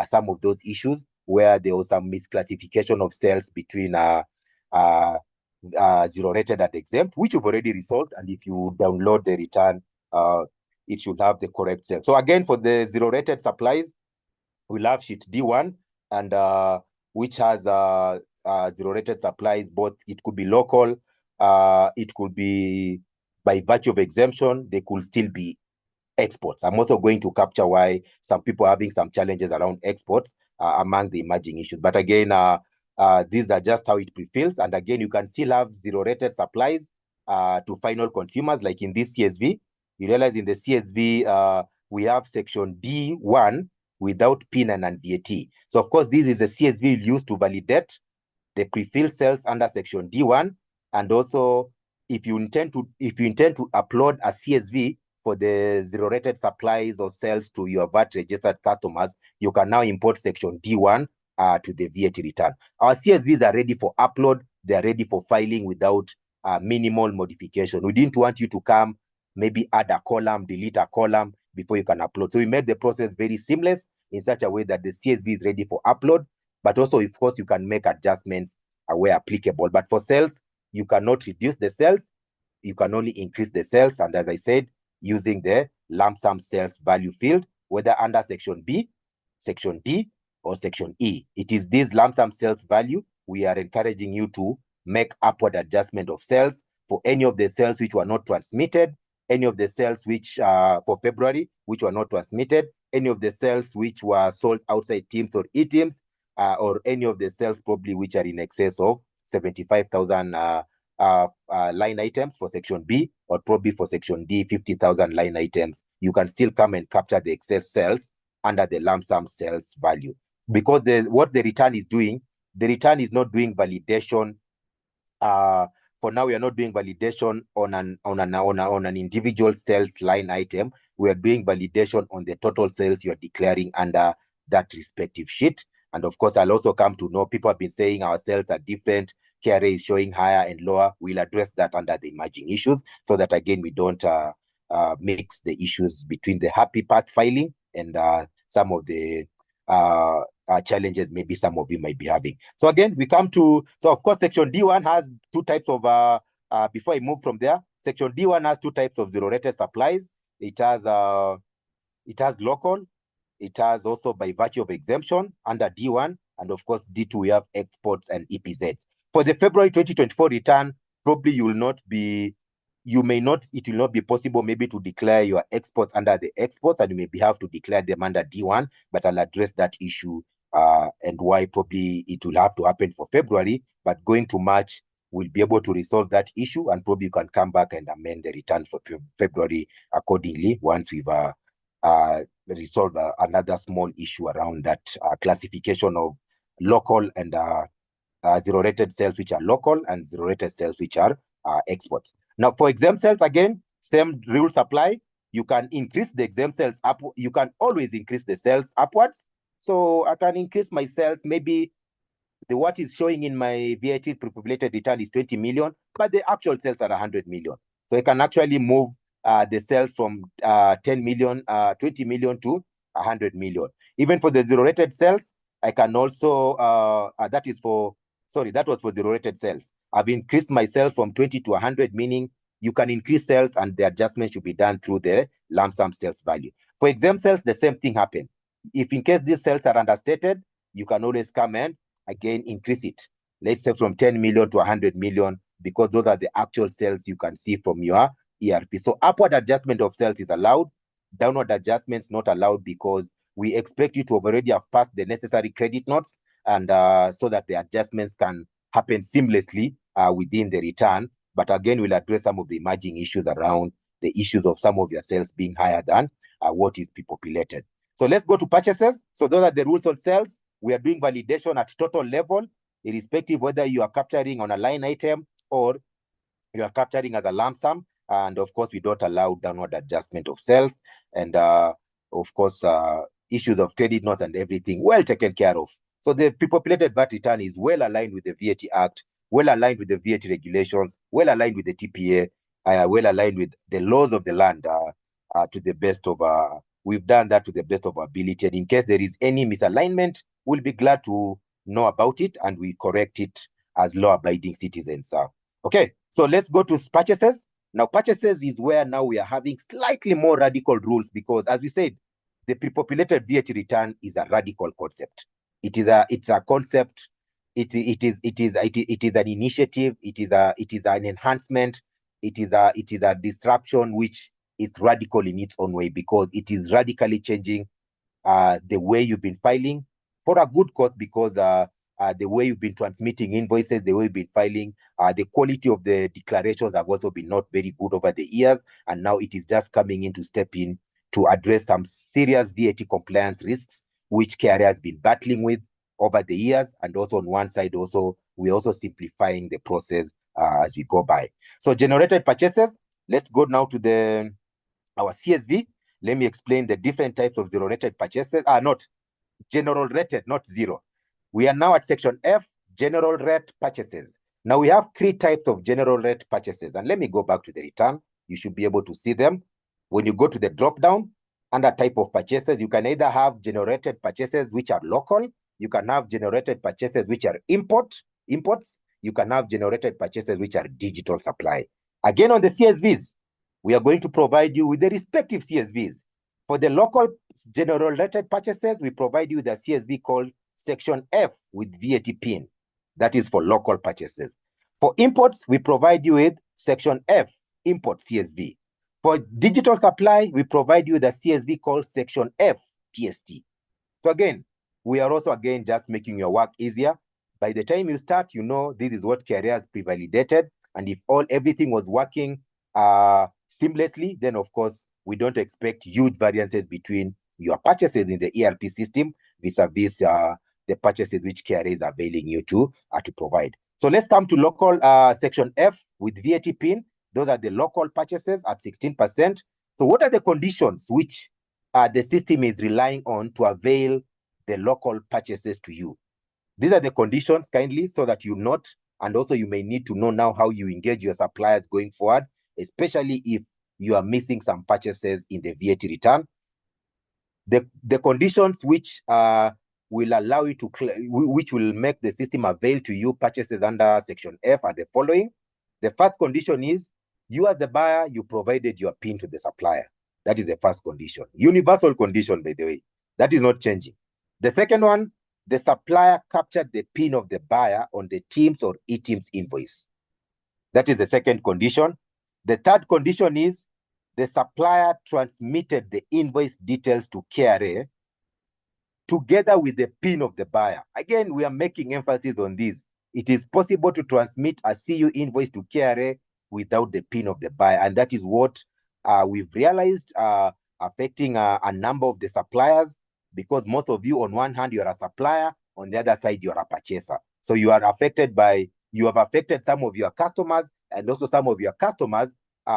E: some of those issues where there was some misclassification of sales between zero rated and exempt, which we've already resolved. And if you download the return, it should have the correct sale. So again, for the zero rated supplies, we'll have Sheet D1, and which has zero rated supplies, both it could be local, it could be by virtue of exemption, they could still be exports. I'm also going to capture why some people are having some challenges around exports among the emerging issues. But again, these are just how it pre-fills. And again, you can still have zero rated supplies to final consumers, like in this CSV. You realize in the CSV, we have Section D1 without PIN and VAT. So of course, this is a CSV used to validate the pre-filled sales under Section D1. And also, if you intend to upload a CSV for the zero rated supplies or sales to your VAT registered customers, you can now import Section D1 to the VAT return. Our CSVs are ready for upload. They are ready for filing without minimal modification. We didn't want you to come maybe add a column, delete a column before you can upload. So we made the process very seamless in such a way that the CSV is ready for upload, but also, of course, you can make adjustments where applicable. But for cells, you cannot reduce the cells, you can only increase the cells. And as I said, using the lump sum cells value field, whether under section B, section D, or section E. It is this lump sum cells value we are encouraging you to make upward adjustment of cells for any of the cells which were not transmitted, any of the cells which for February, which were not transmitted, any of the cells which were sold outside teams or e-teams, or any of the cells probably which are in excess of 75,000 line items for section B, or probably for section D, 50,000 line items. You can still come and capture the excess cells under the lump sum cells value. Because what the return is doing, the return is not doing validation. For now, we are not doing validation on an individual sales line item. We are doing validation on the total sales you are declaring under that respective sheet. And of course, I'll also come to know, people have been saying our sales are different. KRA is showing higher and lower. We'll address that under the emerging issues so that, again, we don't mix the issues between the happy path filing and some of the challenges maybe some of you might be having. So again, we come to, so of course, section D1 has two types of, before I move from there, section D1 has two types of zero-rated supplies. It has local, it has also by virtue of exemption under D1, and of course, D2, we have exports and EPZs. For the February 2024 return, probably it will not be possible maybe to declare your exports under the exports, and you may have to declare them under D1, but I'll address that issue and why probably it will have to happen for February, but going to March, we'll be able to resolve that issue, and probably you can come back and amend the return for February accordingly once we've resolved another small issue around that classification of local and zero-rated sales which are local and zero-rated sales which are exports. Now, for exempt sales, again, same rules apply. You can increase the exempt sales up. You can always increase the sales upwards. So I can increase my sales. Maybe what is showing in my VAT pre-populated return is 20 million, but the actual sales are 100 million. So I can actually move the sales from 10 million, 20 million to 100 million. Even for the zero-rated sales, I can also, that was for zero-rated sales. I've increased my sales from 20 to 100, meaning you can increase sales and the adjustment should be done through the lump sum sales value. For exempt sales, the same thing happens. If in case these sales are understated, you can always come and again increase it. Let's say from 10 million to 100 million, because those are the actual sales you can see from your ERP. So upward adjustment of sales is allowed, downward adjustments not allowed, because we expect you to already have passed the necessary credit notes, and so that the adjustments can happen seamlessly within the return. But again, we'll address some of the emerging issues around the issues of some of your sales being higher than what is pre-populated. So let's go to purchases. So those are the rules on sales. We are doing validation at total level, irrespective whether you are capturing on a line item or you are capturing as a lump sum. And of course, we don't allow downward adjustment of sales. And of course, issues of credit notes and everything well taken care of. So the pre-populated VAT return is well aligned with the VAT Act, well aligned with the VAT regulations, well aligned with the TPA, well aligned with the laws of the land to the best of we've done that to the best of our ability. And in case there is any misalignment, we'll be glad to know about it and we correct it as law-abiding citizens. Okay, so let's go to purchases. Now, purchases is where now we are having slightly more radical rules, because as we said, the pre-populated VAT return is a radical concept. It's a concept. It is an initiative. It is an enhancement. It is a disruption which is radical in its own way, because it is radically changing the way you've been filing for a good cause, because the way you've been transmitting invoices, the way you've been filing, the quality of the declarations have also been not very good over the years, and now it is just coming in to step in to address some serious VAT compliance risks which KRA has been battling with over the years. And also on one side, also we're also simplifying the process as we go by. So generated purchases, let's go now to our CSV. Let me explain the different types of zero-rated purchases. Not general rated, not zero. We are now at section F, general rate purchases. Now we have three types of general rate purchases. And let me go back to the return you should be able to see them. When you go to the drop down, under type of purchases, you can either have generated purchases which are local, you can have generated purchases which are imports, you can have generated purchases which are digital supply. Again, on the CSVs, we are going to provide you with the respective CSVs. For the local generated purchases, we provide you the CSV called Section F with VAT PIN. That is for local purchases. For imports, we provide you with Section F, import CSV. For digital supply, we provide you the CSV called Section F, PST. So again, we are also again just making your work easier. By the time you start, you know this is what carriers prevalidated. And if everything was working seamlessly, then of course, we don't expect huge variances between your purchases in the ERP system vis-a-vis the purchases which KRA is availing you to provide. So let's come to local Section F with VAT PIN. Those are the local purchases at 16%. So what are the conditions which the system is relying on to avail the local purchases to you? These are the conditions, kindly, so that you note, and also you may need to know now how you engage your suppliers going forward, especially if you are missing some purchases in the VAT return. The conditions which will allow you to, which will make the system avail to you purchases under Section F are the following. The first condition is, you as the buyer, you provided your PIN to the supplier. That is the first condition. Universal condition, by the way. That is not changing. The second one, the supplier captured the PIN of the buyer on the Teams or eTeams invoice. That is the second condition. The third condition is, the supplier transmitted the invoice details to KRA together with the PIN of the buyer. Again, we are making emphasis on this. It is possible to transmit a CU invoice to KRA without the PIN of the buyer. And that is what we've realized affecting a number of the suppliers, because most of you, on one hand, you're a supplier, on the other side, you're a purchaser. So you are affected by, you have affected some of your customers, and also some of your customers,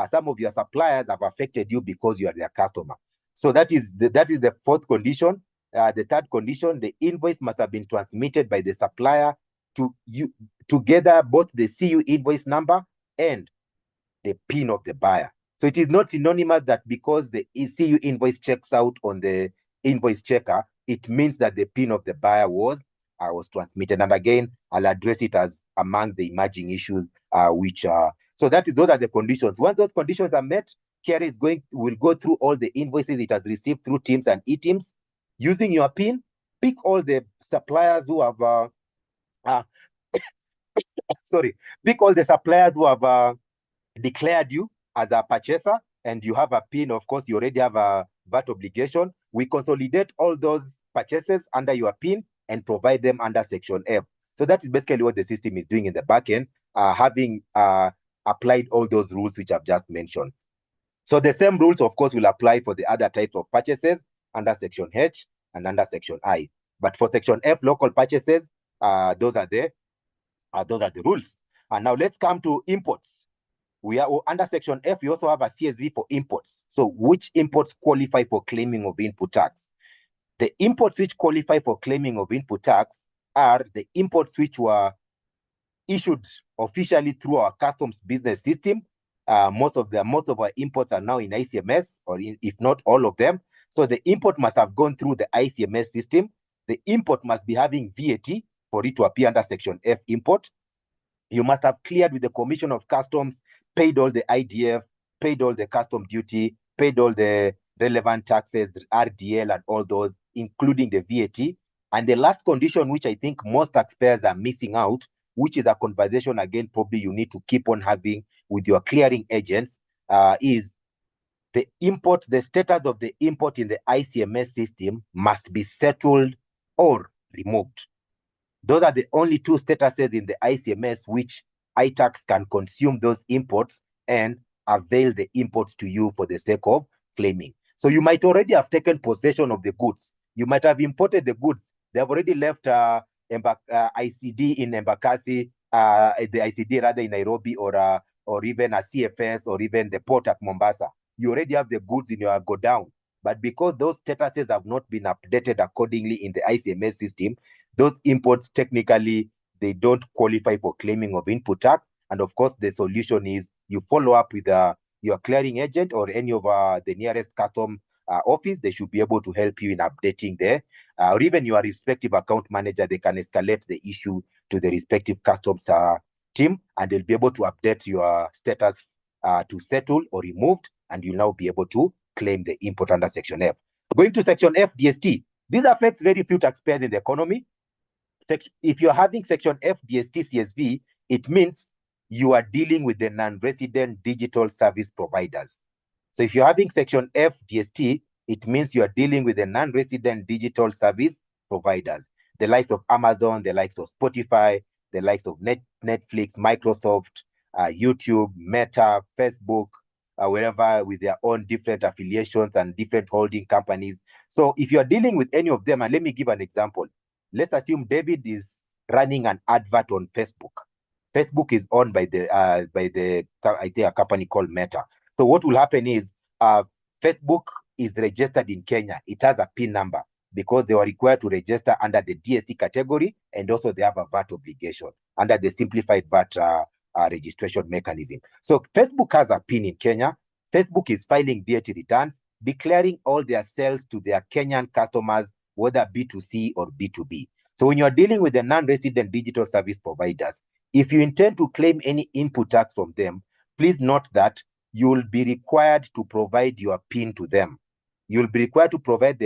E: some of your suppliers have affected you because you are their customer. So that is the fourth condition. The third condition, the invoice must have been transmitted by the supplier to you, together both the CU invoice number and the PIN of the buyer. So it is not synonymous that because the CU invoice checks out on the invoice checker, it means that the PIN of the buyer was transmitted. And again, I'll address it as among the emerging issues, so those are the conditions. Once those conditions are met, KRA will go through all the invoices it has received through Teams and eTeams. Using your PIN, pick all the suppliers who have pick all the suppliers who have declared you as a purchaser, and you have a PIN. Of course, you already have a VAT obligation. We consolidate all those purchases under your PIN and provide them under Section F. So that is basically what the system is doing in the back end, having applied all those rules which I've just mentioned. So the same rules, of course, will apply for the other types of purchases under Section H and under Section I. But for Section F, local purchases, those are the rules. And now let's come to imports. We are under Section F, we also have a CSV for imports. So which imports qualify for claiming of input tax? The imports which qualify for claiming of input tax are the imports which were issued officially through our customs business system. Most of our imports are now in ICMS, or if not all of them. So the import must have gone through the ICMS system. The import must be having VAT for it to appear under Section F import. You must have cleared with the Commission of Customs, paid all the IDF, paid all the custom duty, paid all the relevant taxes, RDL and all those, including the VAT. And the last condition, which I think most taxpayers are missing out, which is a conversation, again, probably you need to keep on having with your clearing agents, is the status of the import in the ICMS system must be settled or removed. Those are the only two statuses in the ICMS which iTax can consume those imports and avail the imports to you for the sake of claiming. So you might already have taken possession of the goods. You might have imported the goods. They have already left ICD in Embakasi, the ICD rather in Nairobi, or even a CFS, or even the port at Mombasa. You already have the goods in your godown. But because those statuses have not been updated accordingly in the ICMS system, those imports, technically, they don't qualify for claiming of input tax. And of course, the solution is you follow up with your clearing agent or any of the nearest custom office. They should be able to help you in updating there, or even your respective account manager. They can escalate the issue to the respective customs team, and they'll be able to update your status to settle or removed, and you'll now be able to claim the import under Section F. Going to Section F, DST. This affects very few taxpayers in the economy. If you're having Section F, DST, CSV, it means you are dealing with the non-resident digital service providers. So if you're having Section F, DST, it means you are dealing with the non-resident digital service providers, the likes of Amazon, the likes of Spotify, the likes of Netflix, Microsoft, YouTube, Meta, Facebook, wherever, with their own different affiliations and different holding companies. So if you're dealing with any of them, and let me give an example. Let's assume David is running an advert on Facebook. Facebook is owned by I think, a company called Meta. So what will happen is Facebook is registered in Kenya. It has a PIN number because they were required to register under the DST category, and also they have a VAT obligation under the simplified VAT registration mechanism. So Facebook has a PIN in Kenya. Facebook is filing VAT returns, declaring all their sales to their Kenyan customers, whether B2C or B2B. So when you're dealing with the non-resident digital service providers, if you intend to claim any input tax from them, please note that you will be required to provide your PIN to them. You'll be required to provide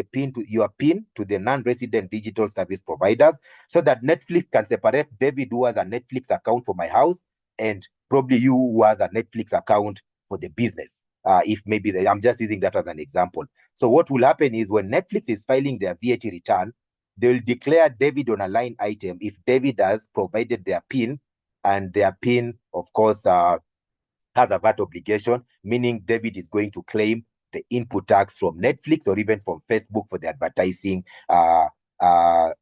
E: your PIN to the non-resident digital service providers, so that Netflix can separate David, who has a Netflix account for my house, and probably you, who has a Netflix account for the business. If maybe I'm just using that as an example. So what will happen is when Netflix is filing their VAT return, they'll declare David on a line item if David has provided their PIN, and their PIN, of course, has a VAT obligation, meaning David is going to claim the input tax from Netflix or even from Facebook for the advertising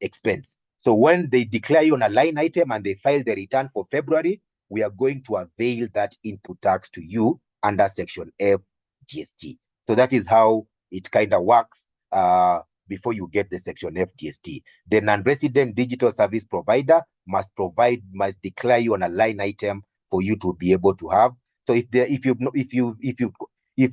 E: expense. So when they declare you on a line item and they file the return for February, we are going to avail that input tax to you under Section F, GST. So that is how it kind of works before you get the Section F, GST. The non-resident digital service provider must declare you on a line item for you to be able to have. So if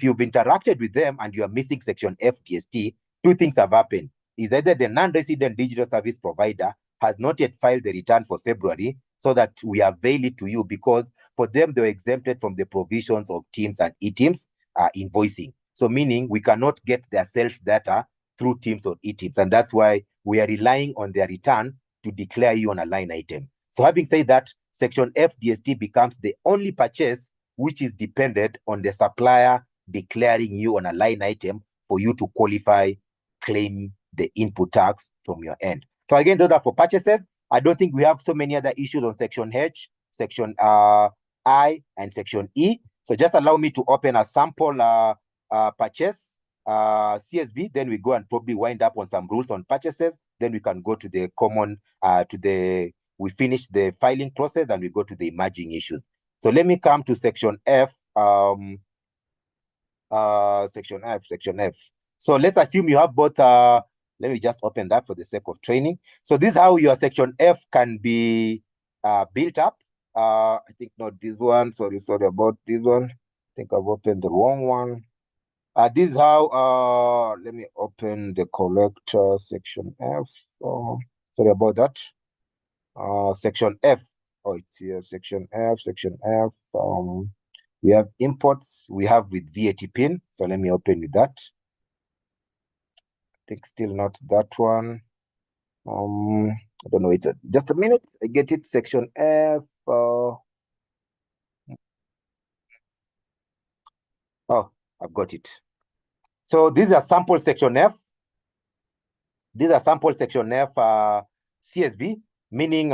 E: you've interacted with them and you are missing Section F, GST, two things have happened. Is either the non-resident digital service provider has not yet filed the return for February, so that we avail it to you, because for them, they're exempted from the provisions of Teams and eTeams invoicing. So meaning we cannot get their sales data through Teams or eTeams. And that's why we are relying on their return to declare you on a line item. So having said that, Section F, DST becomes the only purchase which is dependent on the supplier declaring you on a line item for you to qualify, claim the input tax from your end. So again, those are for purchases. I don't think we have so many other issues on Section H, Section I, and Section E. So just allow me to open a sample purchase CSV. Then we go and probably wind up on some rules on purchases. Then we can go to the common, we finish the filing process and we go to the emerging issues. So let me come to Section F. Section F. So let's assume you have both. Let me just open that for the sake of training. So this is how your Section F can be built up. I think not this one. Sorry about this one. I think I've opened the wrong one. This is how. Let me open the correct Section F. Sorry about that. Section F. Oh, it's here. Section F. We have imports. We have with VAT PIN. So let me open with that. I think still not that one. I don't know. It's just a minute. I get it. Section F. Oh, I've got it. So these are sample Section F. These are sample Section F CSV, meaning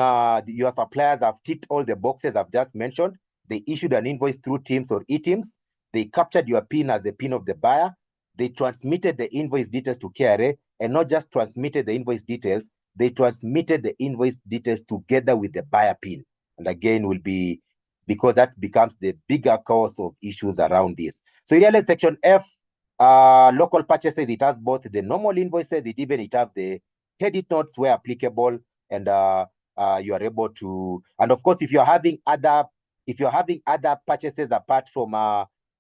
E: your suppliers have ticked all the boxes I've just mentioned. They issued an invoice through Teams or eTeams. They captured your PIN as the PIN of the buyer. They transmitted the invoice details to KRA, and not just transmitted the invoice details, they transmitted the invoice details together with the buyer PIN. And again, will be, because that becomes the bigger cause of issues around this. So in realize Section F, local purchases, it has both the normal invoices, it has the credit notes where applicable, and you are able to, and of course, if you're having other purchases apart from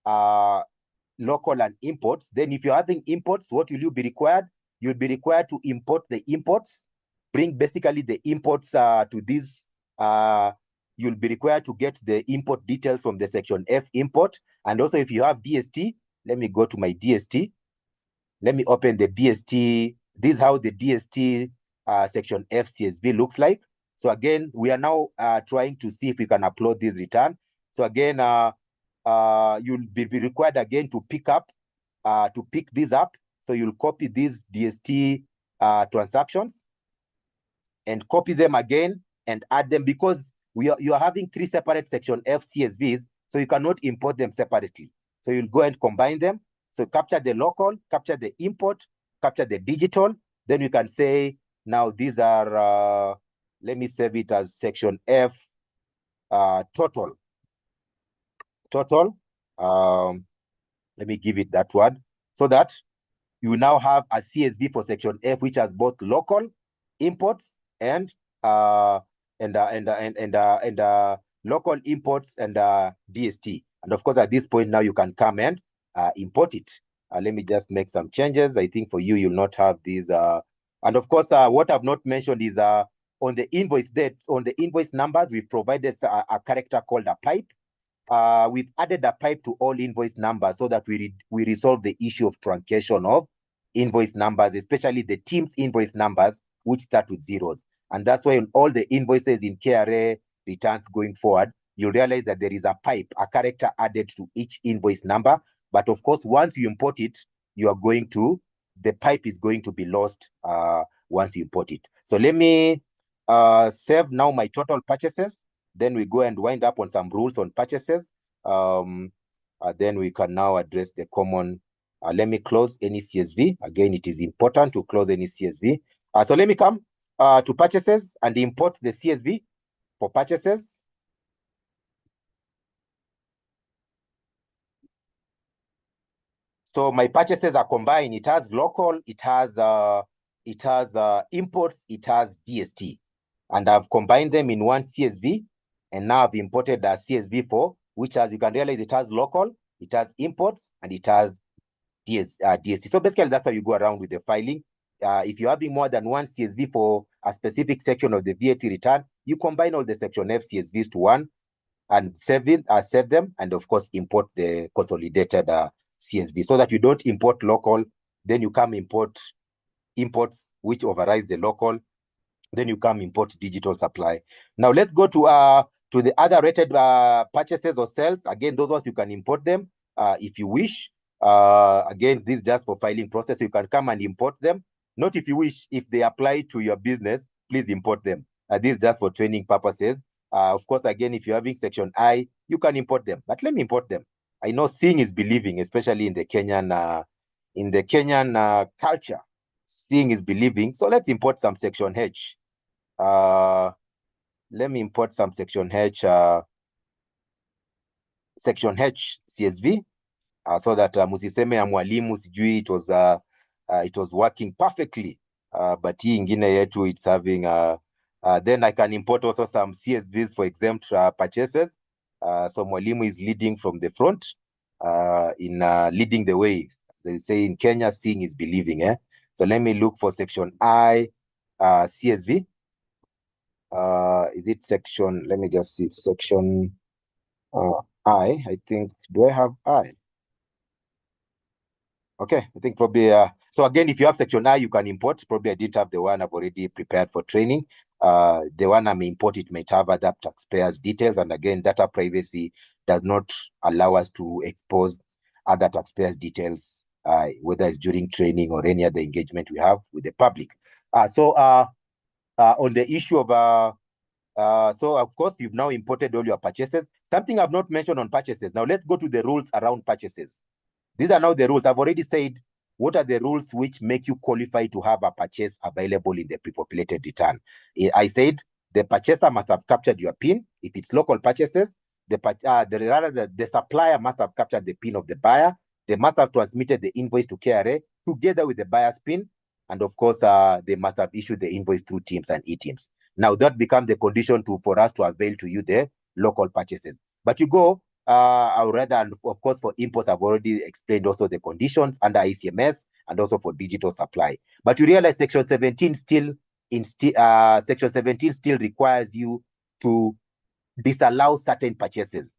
E: local and imports. Then if you're having imports, what will you be required? You'll be required to import the imports, bring basically the imports to this. You'll be required to get the import details from the section F import. And also if you have DST, let me go to my DST. Let me open the DST. This is how the DST section F CSV looks like. So again, we are now trying to see if we can upload this return. So again, you'll be required again to pick this up. So you'll copy these DST transactions and copy them again and add them, because you are having 3 separate section F CSVs, so you cannot import them separately. So you'll go and combine them. So capture the local, capture the import, capture the digital. Then you can say, now these are, let me save it as section F total. Let me give it that word, so that you now have a CSV for section F, which has both local imports and local imports and DST. And of course, at this point now you can come and import it. Let me just make some changes. I think for you, you'll not have these. And of course, what I've not mentioned is on the invoice dates, on the invoice numbers, we've provided a character called a pipe. We've added a pipe to all invoice numbers so that we resolve the issue of truncation of invoice numbers, especially the team's invoice numbers, which start with zeros. And that's why in all the invoices in KRA returns going forward, you'll realize that there is a pipe, a character added to each invoice number. But of course, once you import it, the pipe is going to be lost once you import it. So let me save now my total purchases. Then we go and wind up on some rules on purchases. Then we can now address the common. Let me close any CSV. Again, it is important to close any CSV. So let me come to purchases and import the CSV for purchases. So my purchases are combined. It has local, it has imports, it has DST. And I've combined them in one CSV. And now I've imported the CSV for, which, as you can realize, it has local, it has imports, and it has DST. So basically, that's how you go around with the filing. If you're having more than one CSV for a specific section of the VAT return, you combine all the section F CSVs to one and save them, and of course, import the consolidated CSV, so that you don't import local, then you come import imports, which overrides the local, then you come import digital supply. Now let's go to the other rated purchases or sales. Again, those ones you can import them if you wish. Again, this is just for filing process. You can come and import them. Not if you wish. If they apply to your business, please import them. This is just for training purposes. Of course, again, if you're having section I, you can import them. But let me import them. I know seeing is believing, especially in the Kenyan culture. Seeing is believing. So let's import some section H. Let me import some section H CSV so that musiseme ya mwalimu sijui it was working perfectly, but hii ingine yetu it's having then I can import also some CSVs for exempt purchases. So mwalimu is leading from the front in leading the way. They say in Kenya, seeing is believing. So let me look for section I CSV. Is it section? Let me just see section I think. Do I have I? Okay, I think probably. So again, if you have section I, you can import. Probably I didn't have the one I've already prepared for training. The one I may import, it might have other taxpayers' details. And again, data privacy does not allow us to expose other taxpayers' details, whether it's during training or any other engagement we have with the public. So on the issue of so of course, you've now imported all your purchases. Something I've not mentioned on purchases. Now let's go to the rules around purchases. These are now the rules. I've already said what are the rules which make you qualify to have a purchase available in the pre-populated return. I said the purchaser must have captured your PIN. If it's local purchases, the supplier must have captured the PIN of the buyer. They must have transmitted the invoice to KRA together with the buyer's PIN. And of course, they must have issued the invoice through Teams and e-Teams. Now that becomes the condition for us to avail to you the local purchases. But you go or rather, and of course, for imports, I've already explained also the conditions under ICMS and also for digital supply. But you realize Section 17 still requires you to disallow certain purchases.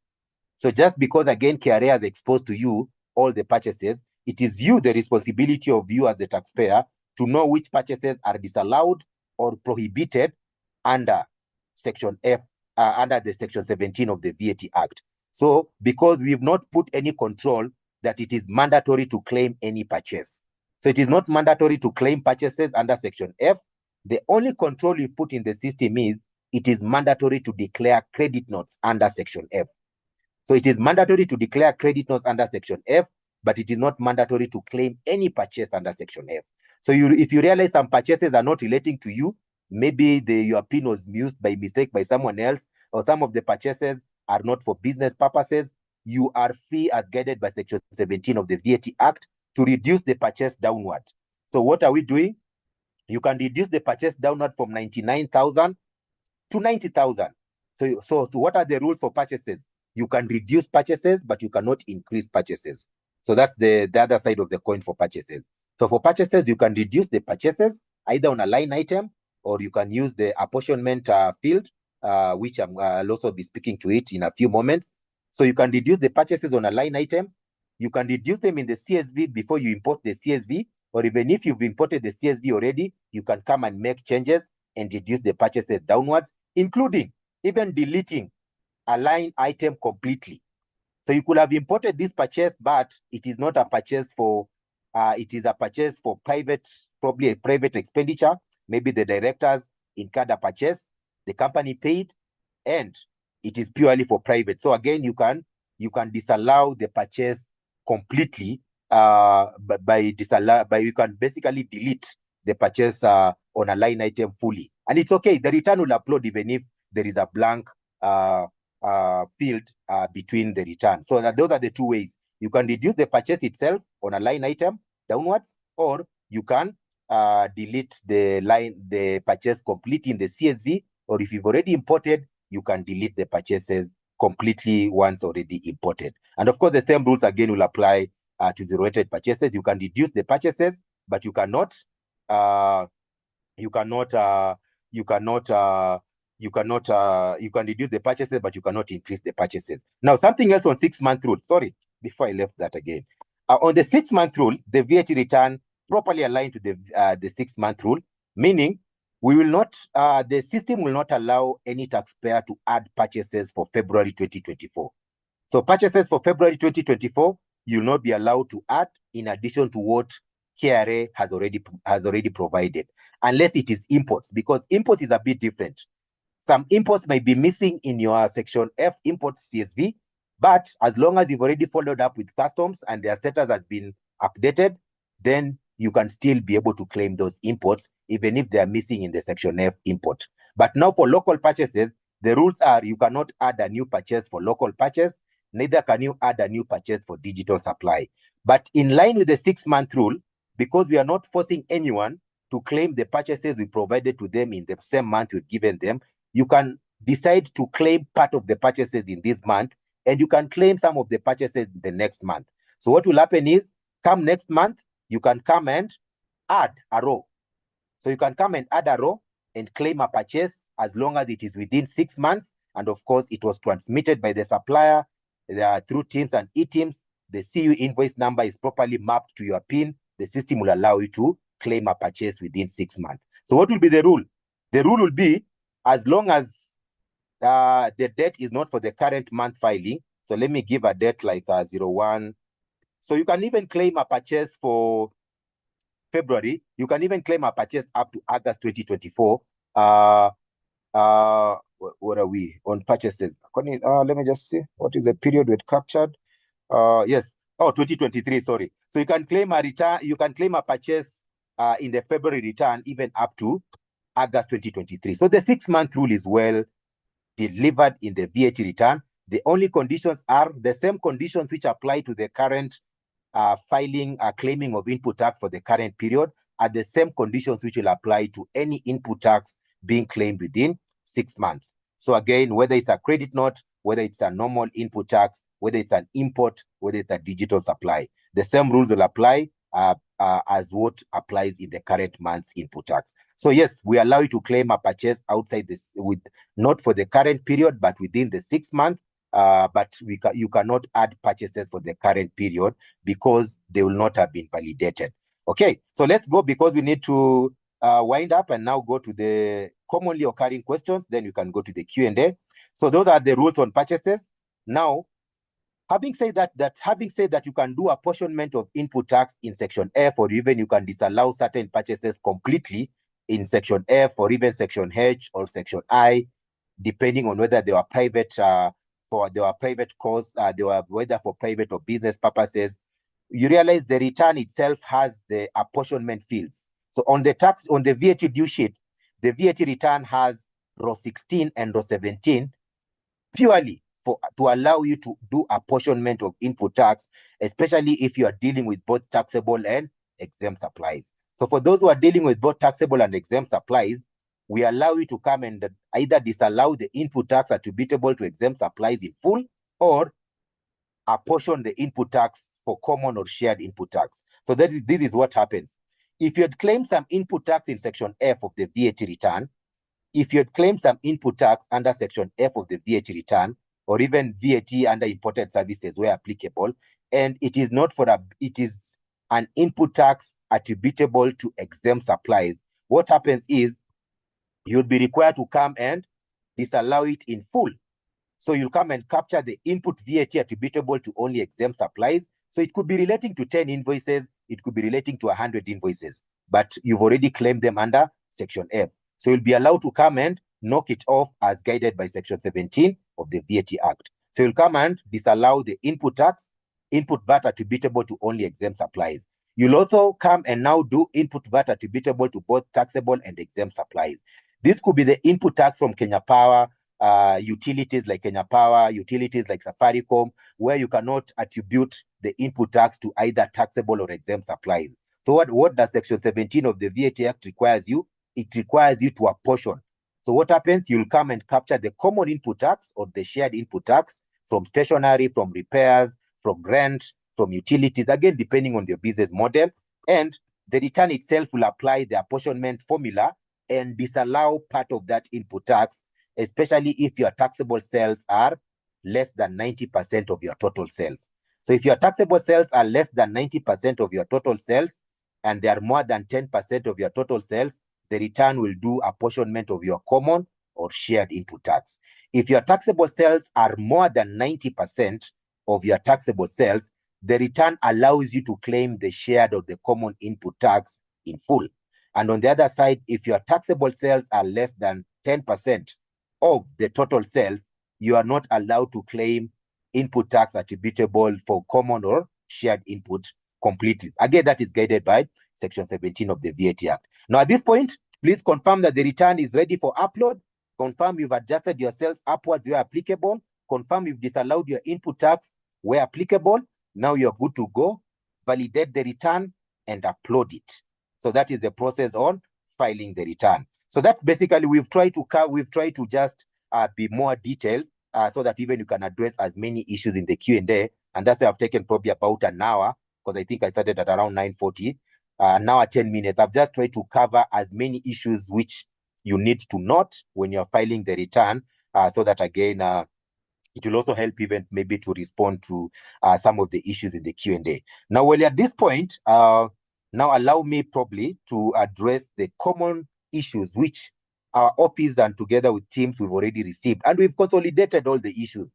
E: So just because, again, KRA has exposed to you all the purchases, it is the responsibility of you as the taxpayer to know which purchases are disallowed or prohibited under Section F, under the Section 17 of the VAT Act. So because we've not put any control that it is mandatory to claim any purchase. So it is not mandatory to claim purchases under Section F. The only control we put in the system is it is mandatory to declare credit notes under Section F. So it is mandatory to declare credit notes under Section F, but it is not mandatory to claim any purchase under Section F. So if you realize some purchases are not relating to you, maybe your PIN was used by mistake by someone else, or some of the purchases are not for business purposes, you are free, as guided by Section 17 of the VAT Act, to reduce the purchase downward. So what are we doing? You can reduce the purchase downward from 99,000 to 90,000. So what are the rules for purchases? You can reduce purchases, but you cannot increase purchases. So that's the other side of the coin for purchases. So for purchases, you can reduce the purchases either on a line item, or you can use the apportionment field, which I'll also be speaking to it in a few moments. So you can reduce the purchases on a line item. You can reduce them in the CSV before you import the CSV, or even if you've imported the CSV already, you can come and make changes and reduce the purchases downwards, including even deleting a line item completely. So you could have imported this purchase, but it is not a purchase for, it is a purchase for private, probably a private expenditure. Maybe the directors incurred a purchase, the company paid, and it is purely for private. So again, you can disallow the purchase completely, you can basically delete the purchase on a line item fully. And it's okay, the return will upload even if there is a blank field between the return. So those are the two ways. You can reduce the purchase itself on a line item downwards, or you can delete the purchase completely in the CSV, or if you've already imported, you can delete the purchases completely once already imported. And of course, the same rules again will apply to the rated purchases. You can reduce the purchases, but you can reduce the purchases, but you cannot increase the purchases. Now, something else on 6-month rule. Sorry, before I left that again. On the 6-month rule, the VAT return properly aligned to the 6-month rule, meaning we will not, the system will not allow any taxpayer to add purchases for February 2024. So purchases for February 2024, you'll not be allowed to add in addition to what KRA has already provided, unless it is imports, because imports is a bit different. Some imports might be missing in your Section F imports CSV, but as long as you've already followed up with customs and their status has been updated, then you can still be able to claim those imports, even if they are missing in the Section F import. But now for local purchases, the rules are you cannot add a new purchase for local purchase, neither can you add a new purchase for digital supply. But in line with the 6-month rule, because we are not forcing anyone to claim the purchases we provided to them in the same month we've given them, you can decide to claim part of the purchases in this month, and you can claim some of the purchases the next month. So what will happen is, come next month, you can come and add a row. So you can come and add a row and claim a purchase as long as it is within 6 months. And of course, it was transmitted by the supplier through Teams and eTeams. The CU invoice number is properly mapped to your PIN. The system will allow you to claim a purchase within 6 months. So what will be the rule? The rule will be, as long as the date is not for the current month filing. So let me give a date like 01. So you can even claim a purchase for February. You can even claim a purchase up to August 2024. What are we on purchases? Let me just see. What is the period we captured? Yes. 2023, sorry. So you can claim a return, you can claim a purchase in the February return even up to August 2023. So the 6-month rule is well delivered in the VAT return. The only conditions are the same conditions which apply to the current filing, claiming of input tax for the current period, are the same conditions which will apply to any input tax being claimed within 6 months. So again, whether it's a credit note, whether it's a normal input tax, whether it's an import, whether it's a digital supply. The same rules will apply as what applies in the current month's input tax. So yes, we allow you to claim a purchase outside this, with not for the current period, but within the 6 month. But you cannot add purchases for the current period because they will not have been validated. Okay, so let's go, because we need to wind up and now go to the commonly occurring questions. Then you can go to the Q&A. So those are the rules on purchases. Now, having said that you can do apportionment of input tax in Section F, or even you can disallow certain purchases completely in Section F, or even Section H or Section I, depending on whether they were private cause, they were whether for private or business purposes. You realize the return itself has the apportionment fields. So on the VAT due sheet, the VAT return has row 16 and row 17 purely to allow you to do apportionment of input tax, especially if you are dealing with both taxable and exempt supplies. So for those who are dealing with both taxable and exempt supplies, we allow you to come and either disallow the input tax attributable to exempt supplies in full, or apportion the input tax for common or shared input tax. So this is what happens. If you had claimed some input tax in Section F of the VAT return, if you had claimed some input tax under Section F of the VAT return, or even VAT under imported services where applicable, and it is an input tax attributable to exempt supplies, what happens is you'll be required to come and disallow it in full. So you'll come and capture the input VAT attributable to only exempt supplies. So it could be relating to 10 invoices, it could be relating to 100 invoices, but you've already claimed them under Section F. So you'll be allowed to come and knock it off as guided by Section 17 of the VAT Act. So you'll come and disallow the input VAT attributable to only exempt supplies. You'll also come and now do input VAT attributable to both taxable and exempt supplies. This could be the input tax from Kenya Power, utilities like Kenya Power, utilities like Safaricom, where you cannot attribute the input tax to either taxable or exempt supplies. So what does Section 17 of the VAT Act requires you? It requires you to apportion. So what happens? You'll come and capture the common input tax or the shared input tax from stationery, from repairs, from rent, from utilities, again, depending on your business model. And the return itself will apply the apportionment formula and disallow part of that input tax, especially if your taxable sales are less than 90% of your total sales. So if your taxable sales are less than 90% of your total sales, and they are more than 10% of your total sales, the return will do apportionment of your common or shared input tax. If your taxable sales are more than 90% of your taxable sales, the return allows you to claim the shared or the common input tax in full. And on the other side, if your taxable sales are less than 10% of the total sales, you are not allowed to claim input tax attributable for common or shared input completely. Again, that is guided by Section 17 of the VAT Act. Now, at this point, please confirm that the return is ready for upload. Confirm you've adjusted your sales upwards where applicable. Confirm you've disallowed your input tax where applicable. Now you're good to go. Validate the return and upload it. So that is the process on filing the return. So that's basically, we've tried to just be more detailed so that even you can address as many issues in the Q&A. And that's why I've taken probably about an hour, because I think I started at around 9:40. Now at 10 minutes, I've just tried to cover as many issues which you need to note when you're filing the return, so that again, it will also help even maybe to respond to some of the issues in the Q&A. Now, well, at this point, now allow me probably to address the common issues which our office and together with teams we've already received. And we've consolidated all the issues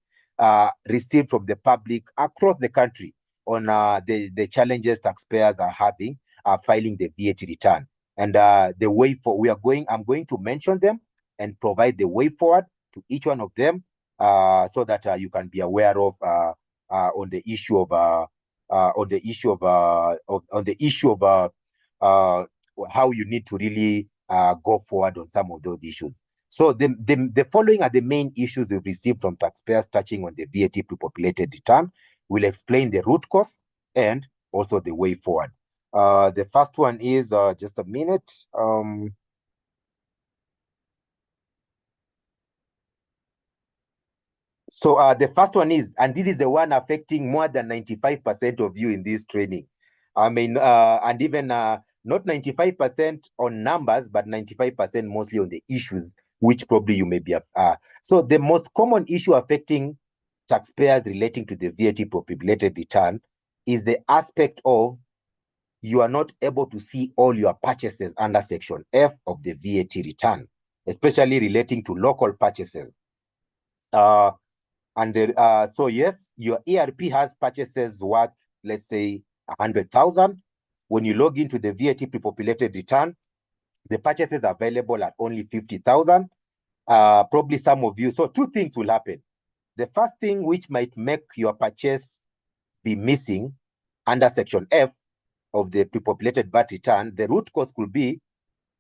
E: received from the public across the country on the challenges taxpayers are having filing the VAT return. And the way for I'm going to mention them and provide the way forward to each one of them so that you can be aware of on the issue of how you need to really go forward on some of those issues. So the following are the main issues we've received from taxpayers touching on the VAT pre-populated return. We'll explain the root cause and also the way forward. The first one is just a minute. So the first one is, and this is the one affecting more than 95% of you in this training. I mean, and even not 95% on numbers, but 95% mostly on the issues, which probably you may be. So the most common issue affecting taxpayers relating to the VAT populated return is the aspect of you are not able to see all your purchases under Section F of the VAT return, especially relating to local purchases. So yes, your ERP has purchases worth, let's say, 100,000. When you log into the VAT pre-populated return, the purchases available are only 50,000. Probably some of you. So two things will happen. The first thing which might make your purchase be missing under Section F of the pre-populated VAT return, the root cause could be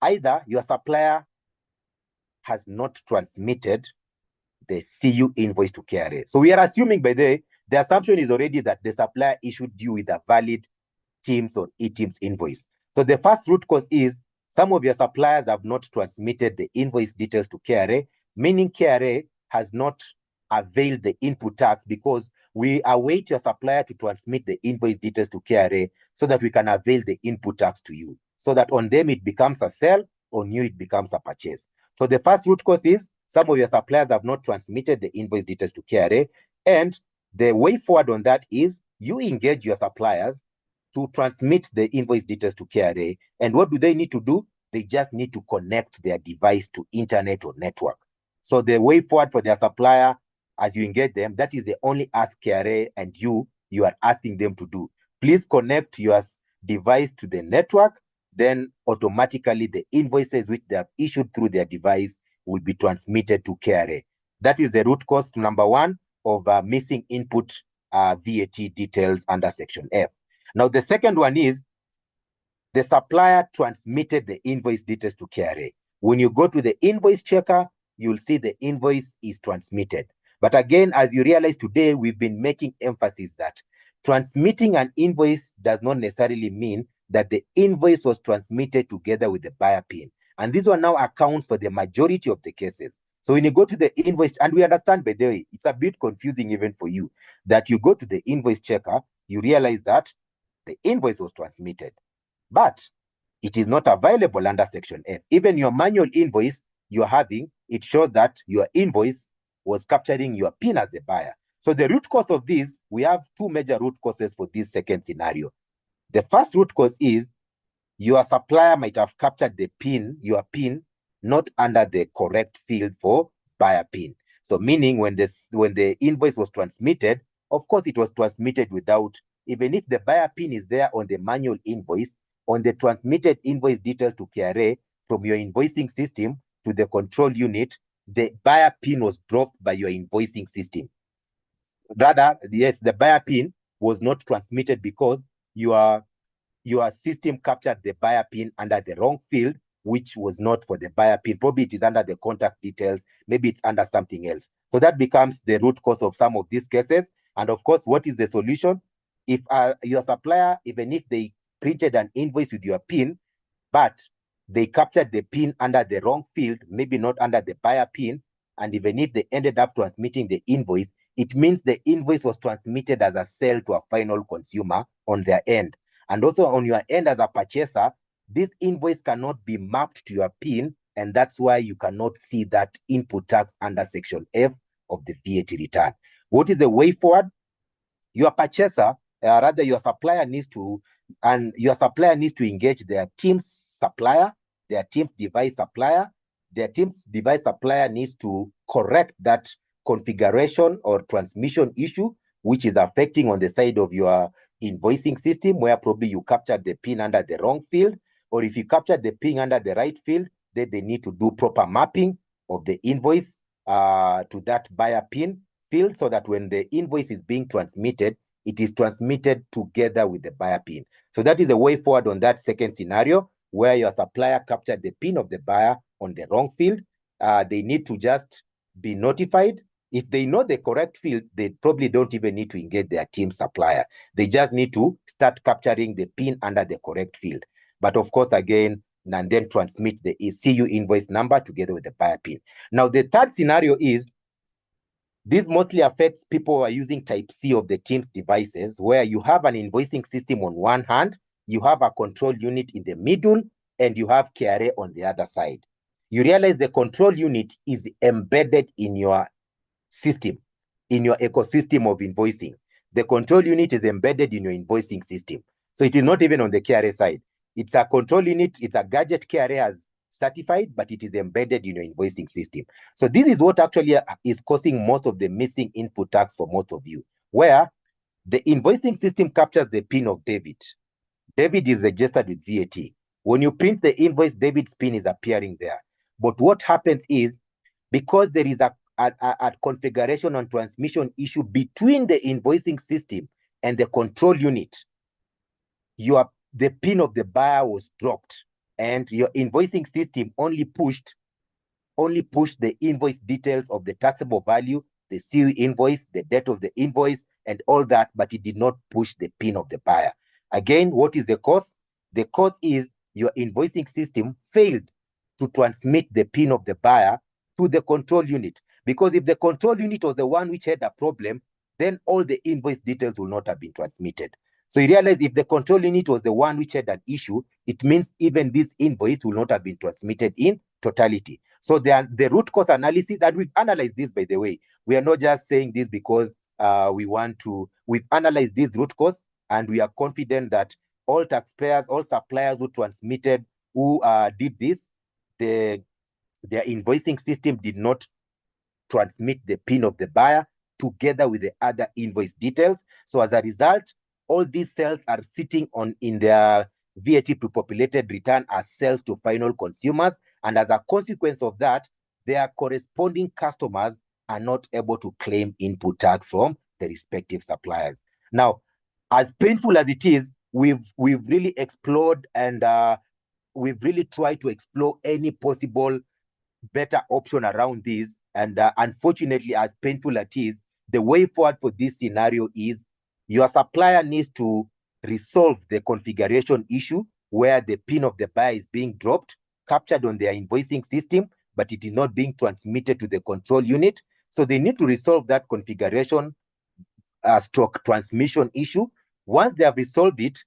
E: either your supplier has not transmitted the CU invoice to KRA. So we are assuming, by the assumption is already that the supplier issued you with a valid TIMS or eTIMS invoice. So the first root cause is some of your suppliers have not transmitted the invoice details to KRA, meaning KRA has not availed the input tax, because we await your supplier to transmit the invoice details to KRA so that we can avail the input tax to you, so that on them it becomes a sell, on you it becomes a purchase. So the first root cause is some of your suppliers have not transmitted the invoice details to KRA, and the way forward on that is you engage your suppliers to transmit the invoice details to KRA. And what do they need to do? They just need to connect their device to internet or network. So the way forward for their supplier, as you engage them, that is the only ask KRA and you are asking them to do. Please connect your device to the network, then automatically the invoices which they have issued through their device will be transmitted to KRA. That is the root cause number one of missing input VAT details under Section F. Now, the second one is the supplier transmitted the invoice details to KRA. When you go to the invoice checker, you'll see the invoice is transmitted. But again, as you realize today, we've been making emphasis that transmitting an invoice does not necessarily mean that the invoice was transmitted together with the buyer PIN. And this one now accounts for the majority of the cases. So when you go to the invoice, and we understand, by the way, it's a bit confusing even for you, that you go to the invoice checker, you realize that the invoice was transmitted, but it is not available under Section F. Even your manual invoice you're having, it shows that your invoice was capturing your PIN as a buyer. So the root cause of this, we have two major root causes for this second scenario. The first root cause is your supplier might have captured the PIN, your PIN, not under the correct field for buyer PIN. So meaning when the invoice was transmitted, of course it was transmitted without, even if the buyer PIN is there on the manual invoice, on the transmitted invoice details to KRA from your invoicing system to the control unit, the buyer PIN was dropped by your invoicing system. Rather, yes, the buyer PIN was not transmitted because your system captured the buyer PIN under the wrong field, which was not for the buyer PIN. Probably it is under the contact details. Maybe it's under something else. So that becomes the root cause of some of these cases. And of course, what is the solution? If your supplier, even if they printed an invoice with your PIN, but they captured the PIN under the wrong field, maybe not under the buyer PIN, and even if they ended up transmitting the invoice, it means the invoice was transmitted as a sale to a final consumer on their end. And also on your end as a purchaser, this invoice cannot be mapped to your PIN, and that's why you cannot see that input tax under Section F of the VAT return. What is the way forward? Your purchaser, rather your supplier needs to engage their TIMS supplier, their TIMS device supplier. Their TIMS device supplier needs to correct that configuration or transmission issue, which is affecting on the side of your invoicing system, where probably you captured the PIN under the wrong field, or if you captured the PIN under the right field, then they need to do proper mapping of the invoice to that buyer PIN field, so that when the invoice is being transmitted, it is transmitted together with the buyer PIN. So that is the way forward on that second scenario, where your supplier captured the PIN of the buyer on the wrong field. They need to just be notified. If they know the correct field, they probably don't even need to engage their team supplier. They just need to start capturing the PIN under the correct field. But of course, again, and then transmit the CU invoice number together with the buyer PIN. Now, the third scenario is This mostly affects people who are using type C of the Teams devices, where you have an invoicing system on one hand, you have a control unit in the middle, and you have KRA on the other side. You realize the control unit is embedded in your system, in your ecosystem of invoicing. The control unit is embedded in your invoicing system. So it is not even on the KRA side. It's a control unit, it's a gadget KRA has certified, but it is embedded in your invoicing system. So this is what actually is causing most of the missing input tax for most of you, where the invoicing system captures the PIN of David. David is registered with VAT. When you print the invoice, David's PIN is appearing there. But what happens is, because there is a configuration and transmission issue between the invoicing system and the control unit, the PIN of the buyer was dropped, and your invoicing system only pushed the invoice details of the taxable value, the CU invoice, the date of the invoice, and all that, but it did not push the PIN of the buyer. Again, what is the cause? The cause is your invoicing system failed to transmit the PIN of the buyer to the control unit. Because if the control unit was the one which had a problem, then all the invoice details will not have been transmitted. So you realize if the control unit was the one which had an issue, it means even this invoice will not have been transmitted in totality. So the root cause analysis, and we've analyzed this, by the way. We are not just saying this because we've analyzed this root cause, and we are confident that all taxpayers, all suppliers who transmitted, who did this, their invoicing system did not transmit the PIN of the buyer together with the other invoice details. So as a result, all these cells are sitting in their VAT pre-populated return as sales to final consumers. And as a consequence of that, their corresponding customers are not able to claim input tax from the respective suppliers. Now, as painful as it is, we've really explored and we've really tried to explore any possible better option around this. And unfortunately, as painful as it is, the way forward for this scenario is your supplier needs to resolve the configuration issue where the PIN of the buyer is being dropped, captured on their invoicing system, but it is not being transmitted to the control unit. So they need to resolve that configuration stroke transmission issue. Once they have resolved it,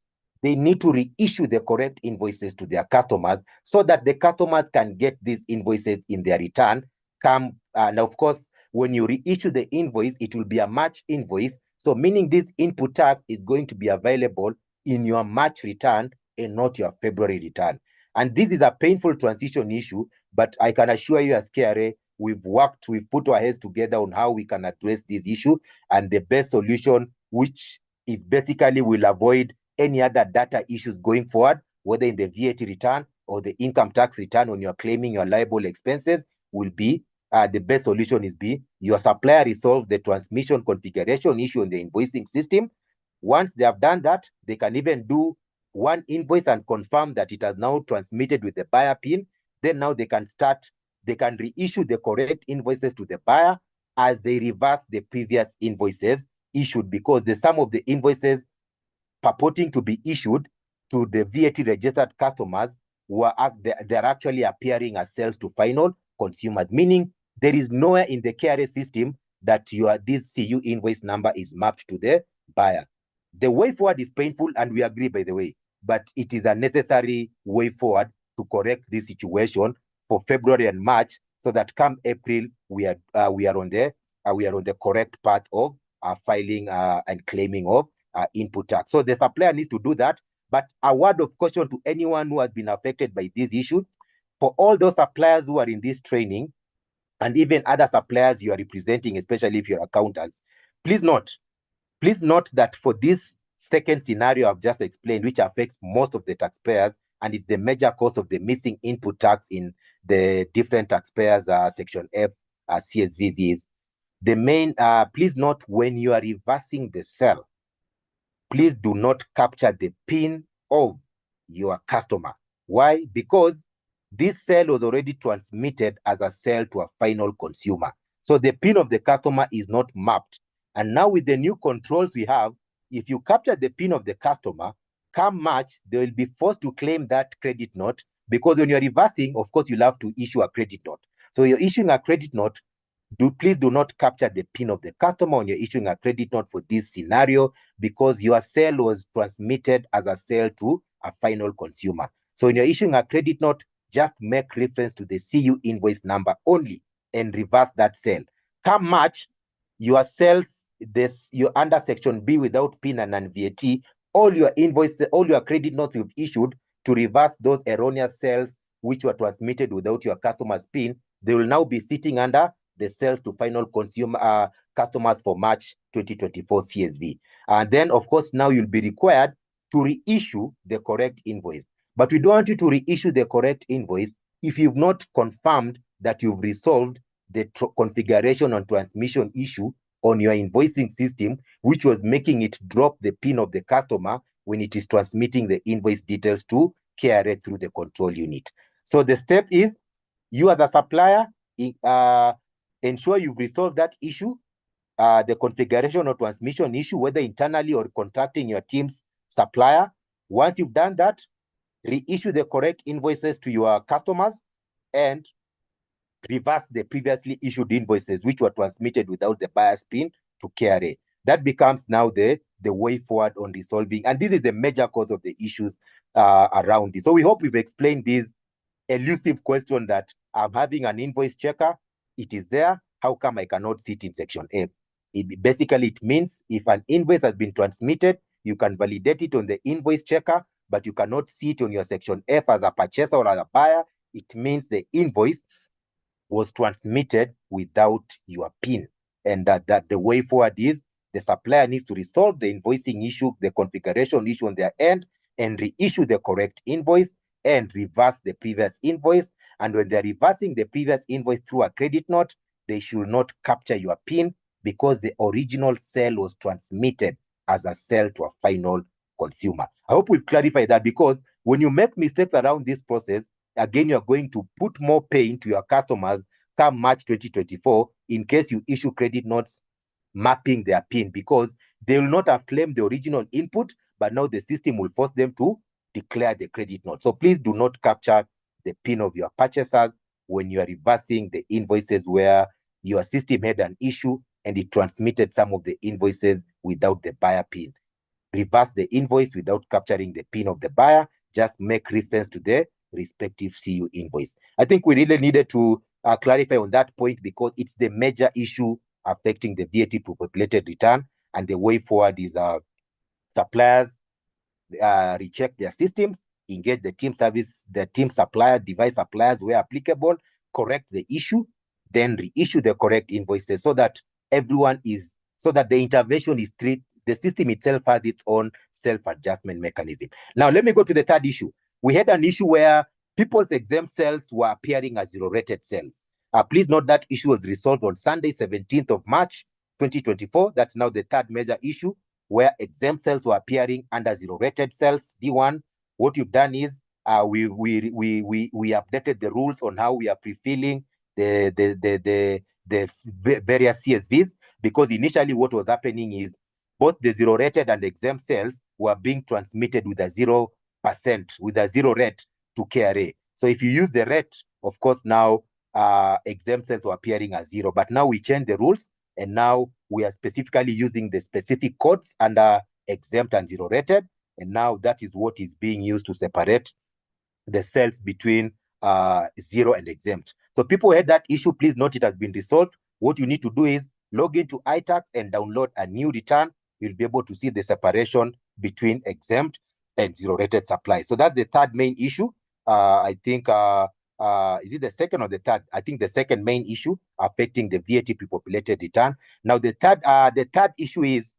E: they need to reissue the correct invoices to their customers so that the customers can get these invoices in their return. And of course, when you reissue the invoice, it will be a March invoice. So meaning this input tax is going to be available in your March return and not your February return. And this is a painful transition issue, but I can assure you as KRA, we've put our heads together on how we can address this issue, and the best solution, which is basically will avoid any other data issues going forward, whether in the VAT return or the income tax return when you're claiming your liable expenses, will be the best solution is your supplier resolve the transmission configuration issue in the invoicing system. Once they have done that, they can even do one invoice and confirm that it has now transmitted with the buyer PIN. Then now they can reissue the correct invoices to the buyer as they reverse the previous invoices issued, because the sum of the invoices purporting to be issued to the VAT registered customers they're actually appearing as sales to final consumers, meaning there is nowhere in the KRA system that this CU invoice number is mapped to the buyer. The way forward is painful, and we agree, by the way, but it is a necessary way forward to correct this situation for February and March, so that come April we are on the correct path of filing and claiming of input tax. So the supplier needs to do that. But a word of caution to anyone who has been affected by this issue: for all those suppliers who are in this training, and even other suppliers you are representing, especially if you're accountants, please note that for this second scenario I've just explained, which affects most of the taxpayers, and it's the major cause of the missing input tax in the different taxpayers Section F CSVs, is the main, please note, when you are reversing the cell, please do not capture the PIN of your customer. Why? Because this sale was already transmitted as a sale to a final consumer. So the PIN of the customer is not mapped. And now with the new controls we have, if you capture the PIN of the customer, come March, they will be forced to claim that credit note, because when you're reversing, of course, you'll have to issue a credit note. So you're issuing a credit note, please do not capture the PIN of the customer when you're issuing a credit note for this scenario, because your sale was transmitted as a sale to a final consumer. So when you're issuing a credit note, just make reference to the CU invoice number only and reverse that sale. Come March, your sales, you're under section B without PIN and VAT, all your invoices, all your credit notes you've issued to reverse those erroneous sales which were transmitted without your customer's PIN, they will now be sitting under the sales to final consumer customers for March 2024 CSV. And then, of course, now you'll be required to reissue the correct invoice. But we don't want you to reissue the correct invoice if you've not confirmed that you've resolved the configuration and transmission issue on your invoicing system, which was making it drop the PIN of the customer when it is transmitting the invoice details to KRA through the control unit. So the step is, you as a supplier, ensure you've resolved that issue, the configuration or transmission issue, whether internally or contacting your team's supplier. Once you've done that, reissue the correct invoices to your customers and reverse the previously issued invoices which were transmitted without the buyer's PIN to KRA. That becomes now the way forward on resolving. And this is the major cause of the issues around this. So we hope we've explained this elusive question that I'm having an invoice checker. It is there. How come I cannot see it in section F? Basically, it means if an invoice has been transmitted, you can validate it on the invoice checker, but you cannot see it on your section F as a purchaser or as a buyer. It means the invoice was transmitted without your PIN. And that the way forward is, the supplier needs to resolve the invoicing issue, the configuration issue on their end, and reissue the correct invoice and reverse the previous invoice. And when they're reversing the previous invoice through a credit note, they should not capture your PIN, because the original sale was transmitted as a sale to a final consumer. I hope we've clarified that, because when you make mistakes around this process, again, you're going to put more pain to your customers come March 2024 in case you issue credit notes mapping their PIN, because they will not have claimed the original input, but now the system will force them to declare the credit note. So please do not capture the PIN of your purchasers when you are reversing the invoices where your system had an issue and it transmitted some of the invoices without the buyer PIN. Reverse the invoice without capturing the PIN of the buyer. Just make reference to the respective CU invoice. I think we really needed to clarify on that point, because it's the major issue affecting the VAT populated return. And the way forward is suppliers recheck their systems, engage the team supplier, device suppliers where applicable, correct the issue, then reissue the correct invoices, so that the intervention is treated, the system itself has its own self-adjustment mechanism. Now, let me go to the third issue. We had an issue where people's exempt sales were appearing as zero-rated sales. Please note that issue was resolved on Sunday, 17th of March, 2024. That's now the third major issue, where exempt sales were appearing under zero-rated sales, D1. What you've done is we updated the rules on how we are pre-filling the various CSVs, because initially what was happening is both the zero-rated and exempt sales were being transmitted with a 0%, with a zero rate to KRA. So if you use the rate, of course, now exempt sales were appearing as 0. But now we changed the rules, and now we are specifically using the specific codes under exempt and zero-rated. And now that is what is being used to separate the sales between zero and exempt. So people had that issue. Please note it has been resolved. What you need to do is log into iTax and download a new return. You'll be able to see the separation between exempt and zero-rated supplies. So that's the third main issue. I think, is it the second or the third? I think the second main issue affecting the VAT pre-populated return. Now, the third issue is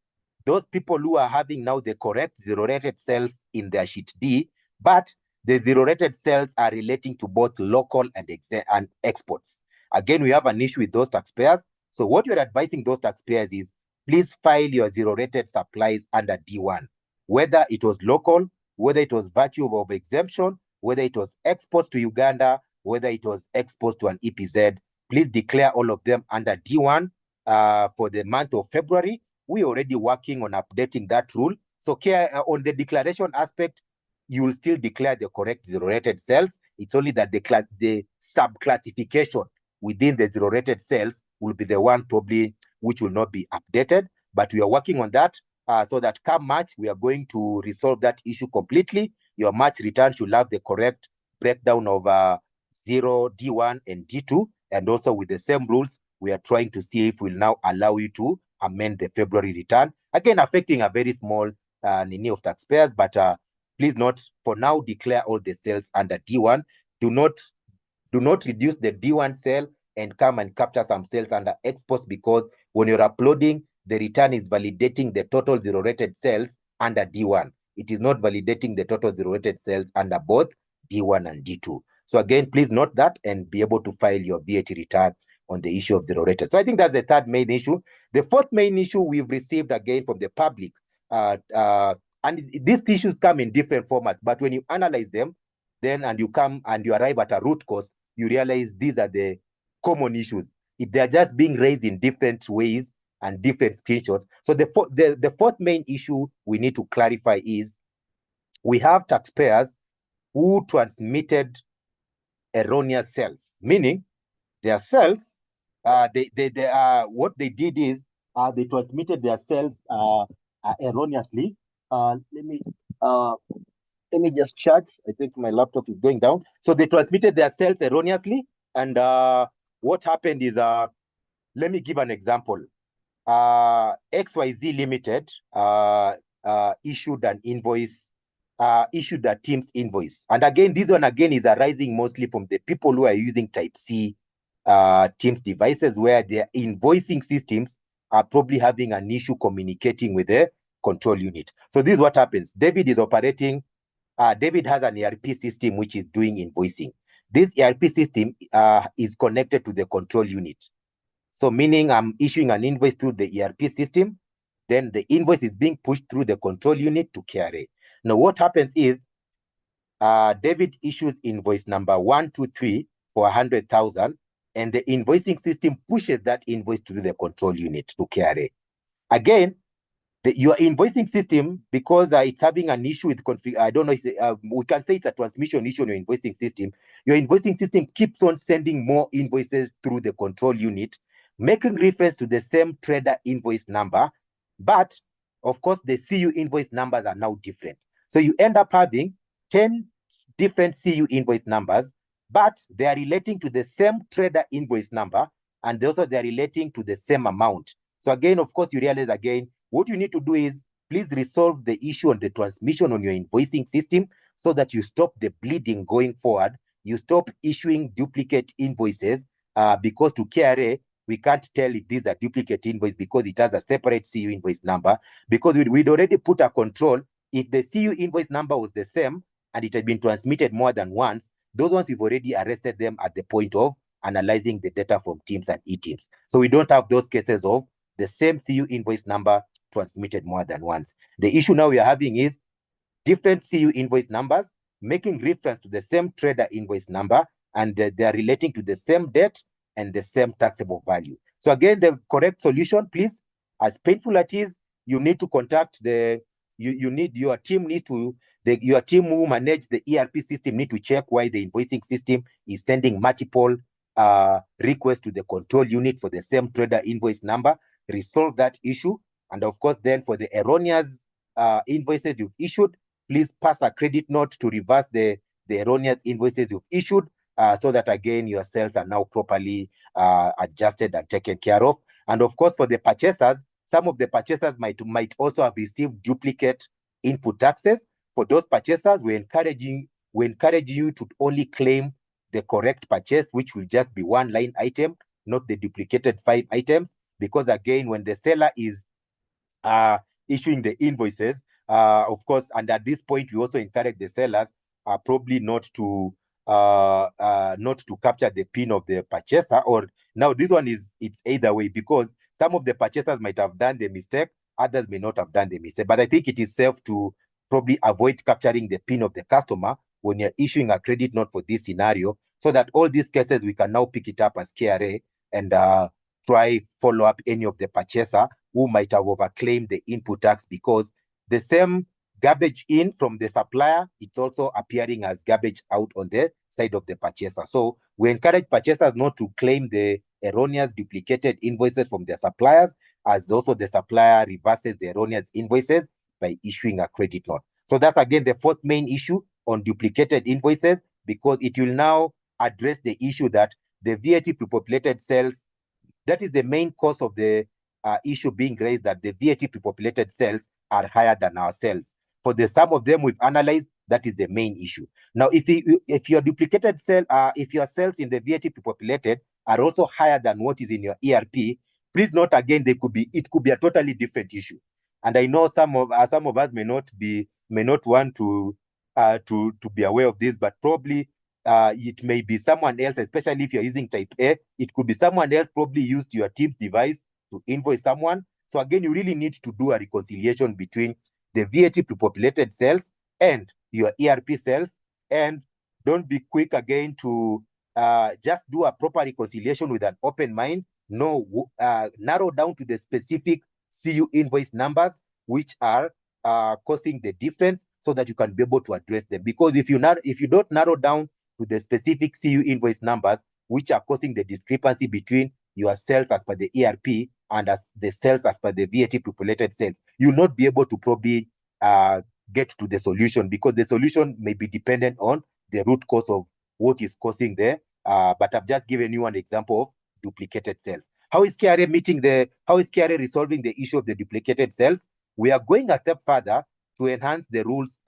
E: those people who are having now the correct zero-rated sales in their sheet D, but the zero-rated sales are relating to both local and exports. Again, we have an issue with those taxpayers. So what you're advising those taxpayers is, please file your zero-rated supplies under D1, whether it was local, whether it was virtue of exemption, whether it was exports to Uganda, whether it was exports to an EPZ. Please declare all of them under D1 for the month of February. We're already working on updating that rule. So on the declaration aspect, you will still declare the correct zero-rated sales. It's only that the subclassification within the zero rated cells will be the one probably which will not be updated, but we are working on that so that come March, we are going to resolve that issue completely. Your March return should have the correct breakdown of 0, D1 and D2, and also with the same rules, we are trying to see if we'll now allow you to amend the February return, again affecting a very small nini of taxpayers, but please not for now declare all the cells under D1. Do not reduce the D1 cell and come and capture some cells under X post, because when you're uploading, the return is validating the total zero rated cells under D1. It is not validating the total zero rated cells under both D1 and D2. So again, please note that and be able to file your VAT return on the issue of zero rated. So I think that's the third main issue. The fourth main issue we've received again from the public, and these issues come in different formats, but when you analyze them, then and you come and you arrive at a root cause, you realize these are the common issues. If they're just being raised in different ways and different screenshots. So the fourth main issue we need to clarify is we have taxpayers who transmitted erroneous cells, meaning their cells, what they did is they transmitted their cells erroneously. Let me just check. I think my laptop is going down. So they transmitted their cells erroneously. And what happened is, let me give an example. XYZ Limited issued an invoice, issued a Teams invoice. And again, this one again is arising mostly from the people who are using Type C Teams devices, where their invoicing systems are probably having an issue communicating with the control unit. So this is what happens. David is operating. David has an ERP system which is doing invoicing. This ERP system is connected to the control unit. So meaning I'm issuing an invoice through the ERP system, then the invoice is being pushed through the control unit to KRA. Now what happens is David issues invoice number 123 for 100,000, and the invoicing system pushes that invoice to the control unit to KRA. Again, your invoicing system, because it's having an issue with config, I don't know, we can say it's a transmission issue on your invoicing system. Your invoicing system keeps on sending more invoices through the control unit, making reference to the same trader invoice number, but of course the CU invoice numbers are now different. So you end up having 10 different CU invoice numbers, but they are relating to the same trader invoice number, and also they are relating to the same amount. So again, of course, you realize again, what you need to do is please resolve the issue on the transmission on your invoicing system so that you stop the bleeding going forward. You stop issuing duplicate invoices because to KRA, we can't tell if these are duplicate invoice because it has a separate CU invoice number, because we'd already put a control. If the CU invoice number was the same and it had been transmitted more than once, those ones we've already arrested them at the point of analyzing the data from Teams and eTeams. So we don't have those cases of the same CU invoice number transmitted more than once. The issue now we are having is different CU invoice numbers making reference to the same trader invoice number, and they are relating to the same date and the same taxable value. So again, the correct solution, please, as painful as it is, you need to contact your team who manage the ERP system need to check why the invoicing system is sending multiple requests to the control unit for the same trader invoice number. Resolve that issue. And of course, then for the erroneous invoices you've issued, please pass a credit note to reverse the erroneous invoices you've issued so that again, your sales are now properly adjusted and taken care of. And of course, for the purchasers, some of the purchasers might also have received duplicate input taxes. For those purchasers, we encourage you to only claim the correct purchase, which will just be one line item, not the duplicated 5 items. Because again, when the seller is issuing the invoices, of course, and at this point, we also encourage the sellers probably not to capture the PIN of the purchaser. Or now this one it's either way, because some of the purchasers might have done the mistake, others may not have done the mistake. But I think it is safe to probably avoid capturing the PIN of the customer when you're issuing a credit note for this scenario, so that all these cases we can now pick it up as KRA and try follow up any of the purchaser who might have overclaimed the input tax, because the same garbage in from the supplier, it's also appearing as garbage out on the side of the purchaser. So we encourage purchasers not to claim the erroneous duplicated invoices from their suppliers, as also the supplier reverses the erroneous invoices by issuing a credit note. So that's again the fourth main issue on duplicated invoices, because it will now address the issue that the VAT pre-populated cells, that is the main cause of the issue being raised, that the VAT pre-populated cells are higher than our cells. For the some of them we've analyzed, that is the main issue. Now, if your duplicated cell, if your cells in the VAT pre-populated are also higher than what is in your ERP, please note again, it could be a totally different issue. And I know some of us may not want to be aware of this, but probably it may be someone else, especially if you're using type A. It could be someone else probably used your team's device to invoice someone. So again, you really need to do a reconciliation between the VAT pre-populated cells and your ERP cells. And don't be quick again to just do a proper reconciliation with an open mind. No, narrow down to the specific CU invoice numbers which are causing the difference, so that you can be able to address them. Because if you don't narrow down to the specific CU invoice numbers which are causing the discrepancy between your cells as per the ERP and as the cells as per the VAT populated cells, you'll not be able to probably get to the solution, because the solution may be dependent on the root cause of what is causing there. But I've just given you an example of duplicated cells. How is KRA resolving the issue of the duplicated cells? We are going a step further to enhance the rules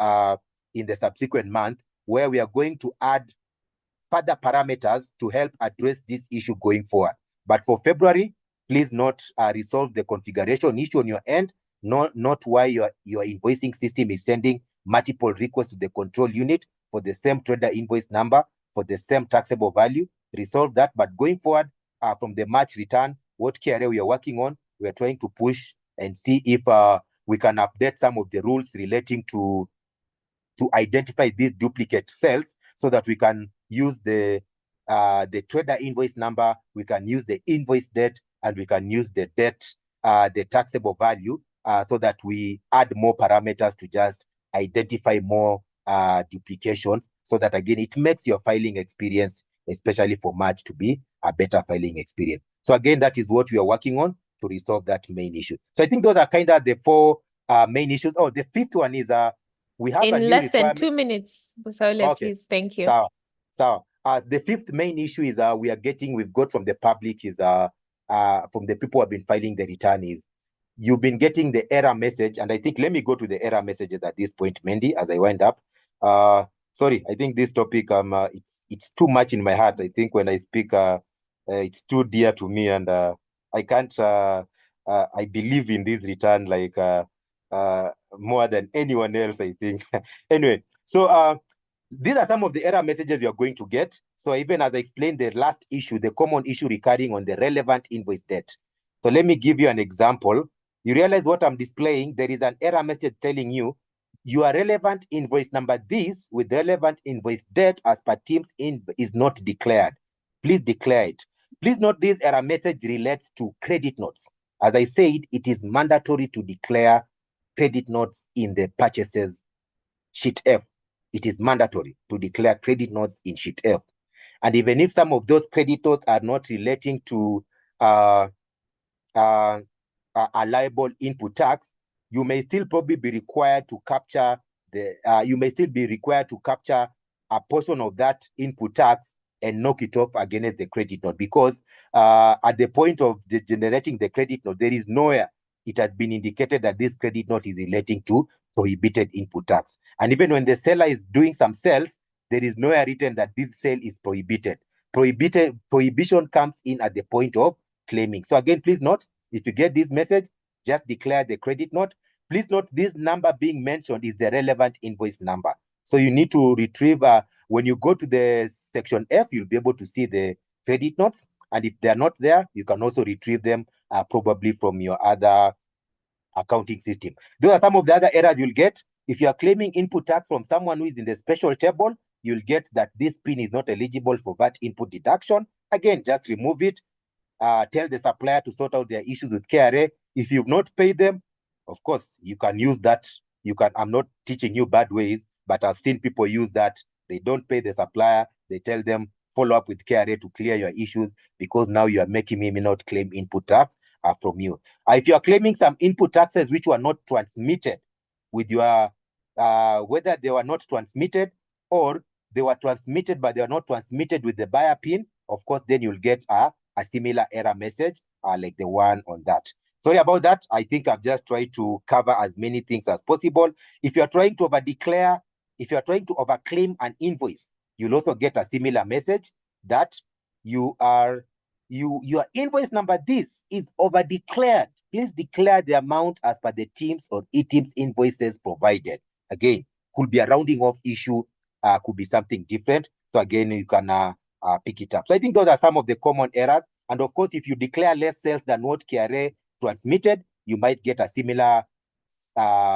E: in the subsequent month, where we are going to add further parameters to help address this issue going forward. But for February, please not resolve the configuration issue on your end, not why your invoicing system is sending multiple requests to the control unit for the same trader invoice number, for the same taxable value. Resolve that. But going forward, from the March return, what KRA we are working on, we are trying to push and see if we can update some of the rules relating to identify these duplicate cells, so that we can use the trader invoice number, we can use the invoice date, and we can use the date, the taxable value, so that we add more parameters to just identify more duplications, so that again, it makes your filing experience, especially for March, to be a better filing experience. So again, that is what we are working on to resolve that main issue. So I think those are kind of the four main issues. Oh, the fifth one is we have
A: in
E: a new
A: less than
E: requirement.
A: 2 minutes, Busaule,
E: Okay.
A: please. Thank you.
E: So the fifth main issue is we've got from the public is from the people who have been filing the return, is you've been getting the error message. And I think, let me go to the error messages at this point, Mendy, as I wind up. Sorry, I think this topic, it's too much in my heart. I think when I speak, it's too dear to me, and I can't, I believe in this return like more than anyone else, I think. Anyway, so these are some of the error messages you're going to get. So even as I explained the last issue, the common issue recurring on the relevant invoice date. So let me give you an example. You realize what I'm displaying? There is an error message telling you your relevant invoice number this with relevant invoice date as per Teams is not declared. Please declare it. Please note this error message relates to credit notes. As I said, it is mandatory to declare credit notes in the purchases sheet F. It is mandatory to declare credit notes in sheet F. And even if some of those credit notes are not relating to a liable input tax, you may still probably be required to capture a portion of that input tax and knock it off against the credit note, because at the point of generating the credit note, there is nowhere it has been indicated that this credit note is relating to prohibited input tax. And even when the seller is doing some sales, there is nowhere written that this sale is prohibited. Prohibition comes in at the point of claiming. So again, please note, if you get this message, just declare the credit note. Please note this number being mentioned is the relevant invoice number. So you need to retrieve, when you go to the section F, you'll be able to see the credit notes. And if they're not there, you can also retrieve them probably from your other accounting system. Those are some of the other errors you'll get. If you are claiming input tax from someone who is in the special table, you'll get that this PIN is not eligible for VAT input deduction. Again, just remove it. Tell the supplier to sort out their issues with KRA. If you've not paid them, of course, you can use that I'm not teaching you bad ways, but I've seen people use that. They don't pay the supplier. They tell them, follow up with KRA to clear your issues, because now you are making me not claim input tax from you. If you are claiming some input taxes which were not transmitted with your, whether they were not transmitted or they were transmitted, but they are not transmitted with the buyer PIN, of course, then you'll get a similar error message like the one on that. Sorry about that. I think I've just tried to cover as many things as possible. If you're trying to over-declare, if you're trying to overclaim an invoice, you'll also get a similar message that your invoice number this is over-declared. Please declare the amount as per the teams or e-teams invoices provided. Again, could be a rounding off issue, could be something different. So again, you can pick it up. So I think those are some of the common errors. And of course, if you declare less sales than what KRA transmitted, you might get a similar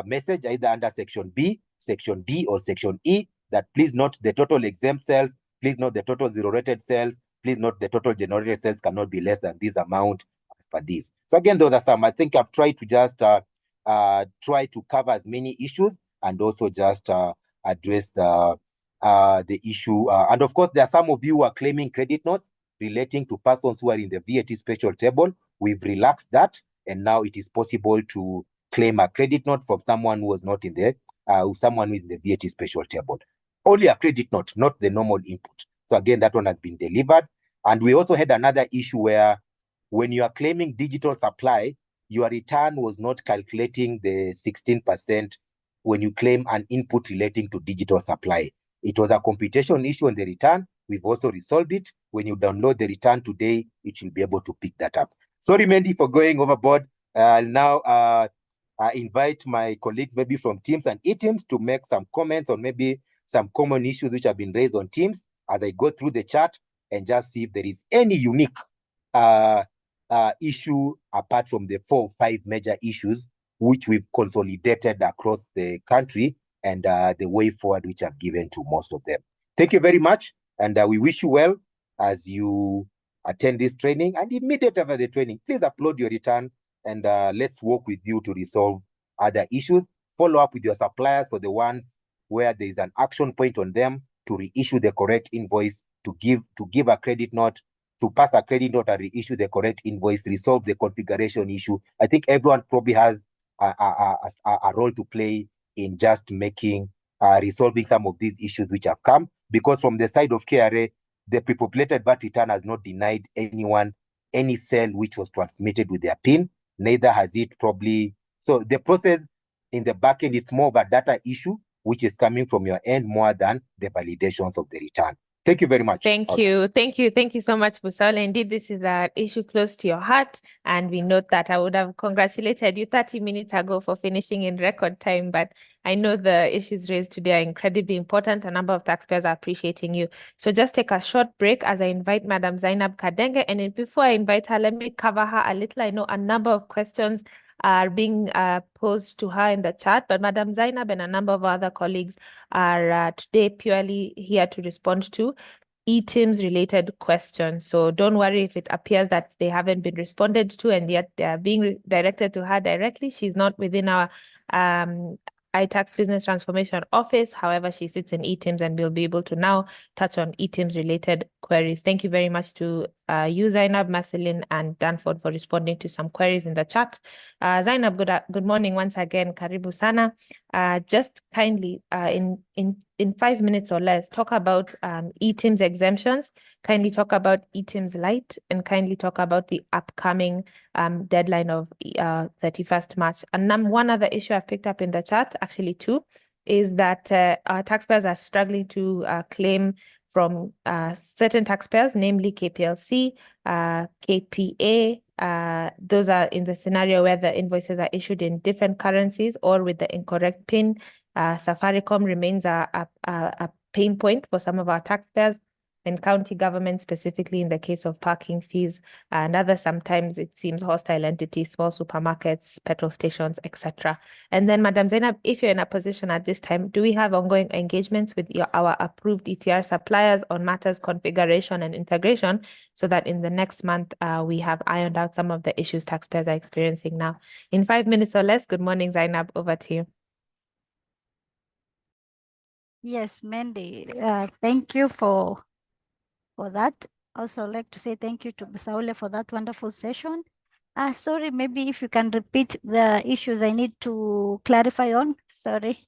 E: message either under Section B, Section D, or Section E, that please note the total exempt sales, please note the total zero-rated sales, please note the total generated sales cannot be less than this amount as per this. So again, those are some. I think I've tried to just try to cover as many issues and also just address the issue. And of course, there are some of you who are claiming credit notes relating to persons who are in the VAT special table. We've relaxed that, and now it is possible to claim a credit note from someone who was not in the, someone who is in the VAT special table. Only a credit note, not the normal input. So again, that one has been delivered. And we also had another issue where when you are claiming digital supply, your return was not calculating the 16% when you claim an input relating to digital supply. It was a computation issue on the return. We've also resolved it. When you download the return today, it will be able to pick that up. Sorry, Mandy, for going overboard. I'll now I invite my colleagues maybe from Teams and e-Teams to make some comments on maybe some common issues which have been raised on Teams as I go through the chat and just see if there is any unique issue apart from the 4 or 5 major issues which we've consolidated across the country and the way forward which I've given to most of them. Thank you very much, and we wish you well as you attend this training. And immediately after the training, please upload your return and let's work with you to resolve other issues. Follow up with your suppliers for the ones where there is an action point on them to reissue the correct invoice, to give a credit note, to pass a credit note and reissue the correct invoice, resolve the configuration issue. I think everyone probably has a role to play in just making, resolving some of these issues which have come, because from the side of KRA, the pre-populated VAT return has not denied anyone any sale which was transmitted with their PIN, neither has it probably. So the process in the back end is more of a data issue, which is coming from your end more than the validations of the return. Thank you very much.
A: Thank you. Thank you. Thank you so much, Busala. Indeed, this is an issue close to your heart. And we note that I would have congratulated you 30 minutes ago for finishing in record time. But I know the issues raised today are incredibly important. A number of taxpayers are appreciating you. So just take a short break as I invite Madam Zainab Kadenge. And then before I invite her, let me cover her a little. I know a number of questions are being posed to her in the chat, but Madam Zainab and a number of other colleagues are today purely here to respond to e-Teams related questions. So don't worry if it appears that they haven't been responded to and yet they are being directed to her directly. She's not within our iTax Business Transformation Office. However, she sits in e-Teams and will be able to now touch on e-Teams related queries. Thank you very much to you, Zainab, Marceline, and Danford for responding to some queries in the chat. Zainab, good morning once again. Karibu sana. Just kindly, in 5 minutes or less, talk about e-Teams exemptions, kindly talk about e-Teams Lite, and kindly talk about the upcoming deadline of 31st March. And one other issue I've picked up in the chat, actually two, is that our taxpayers are struggling to claim from certain taxpayers, namely KPLC, KPA. Those are in the scenario where the invoices are issued in different currencies or with the incorrect PIN. Safaricom remains a pain point for some of our taxpayers, and county government, specifically in the case of parking fees, and others sometimes it seems hostile entities, small supermarkets, petrol stations, etc. And then, Madam Zainab, if you're in a position at this time, do we have ongoing engagements with our approved ETR suppliers on matters configuration and integration, so that in the next month we have ironed out some of the issues taxpayers are experiencing now? In 5 minutes or less, good morning, Zainab, over to you.
D: Yes, Mandy, thank you for that. Also like to say thank you to Busaule for that wonderful session. Sorry, maybe if you can repeat the issues I need to clarify on. Sorry.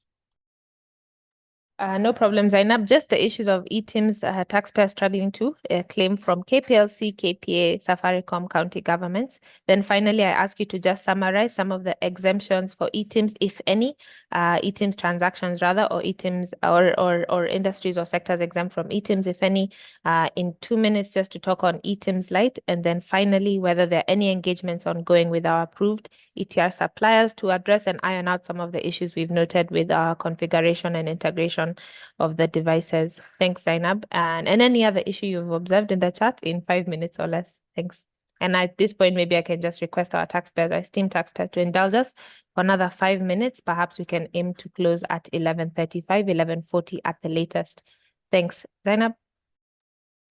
A: No problem, Zainab. Just the issues of eTIMS taxpayers struggling to claim from KPLC, KPA, Safaricom, county governments. Then finally, I ask you to just summarize some of the exemptions for eTIMS, if any, eTIMS transactions rather, or eTIMS or industries or sectors exempt from eTIMS, if any, in 2 minutes, just to talk on eTIMS Lite. And then finally, whether there are any engagements ongoing with our approved ETR suppliers to address and iron out some of the issues we've noted with our configuration and integration of the devices. Thanks, Zainab. And any other issue you've observed in the chat in 5 minutes or less. Thanks. And at this point, maybe I can just request our taxpayers, our esteemed taxpayers, to indulge us for another 5 minutes. Perhaps we can aim to close at 11:35, 11:40 at the latest. Thanks. Zainab?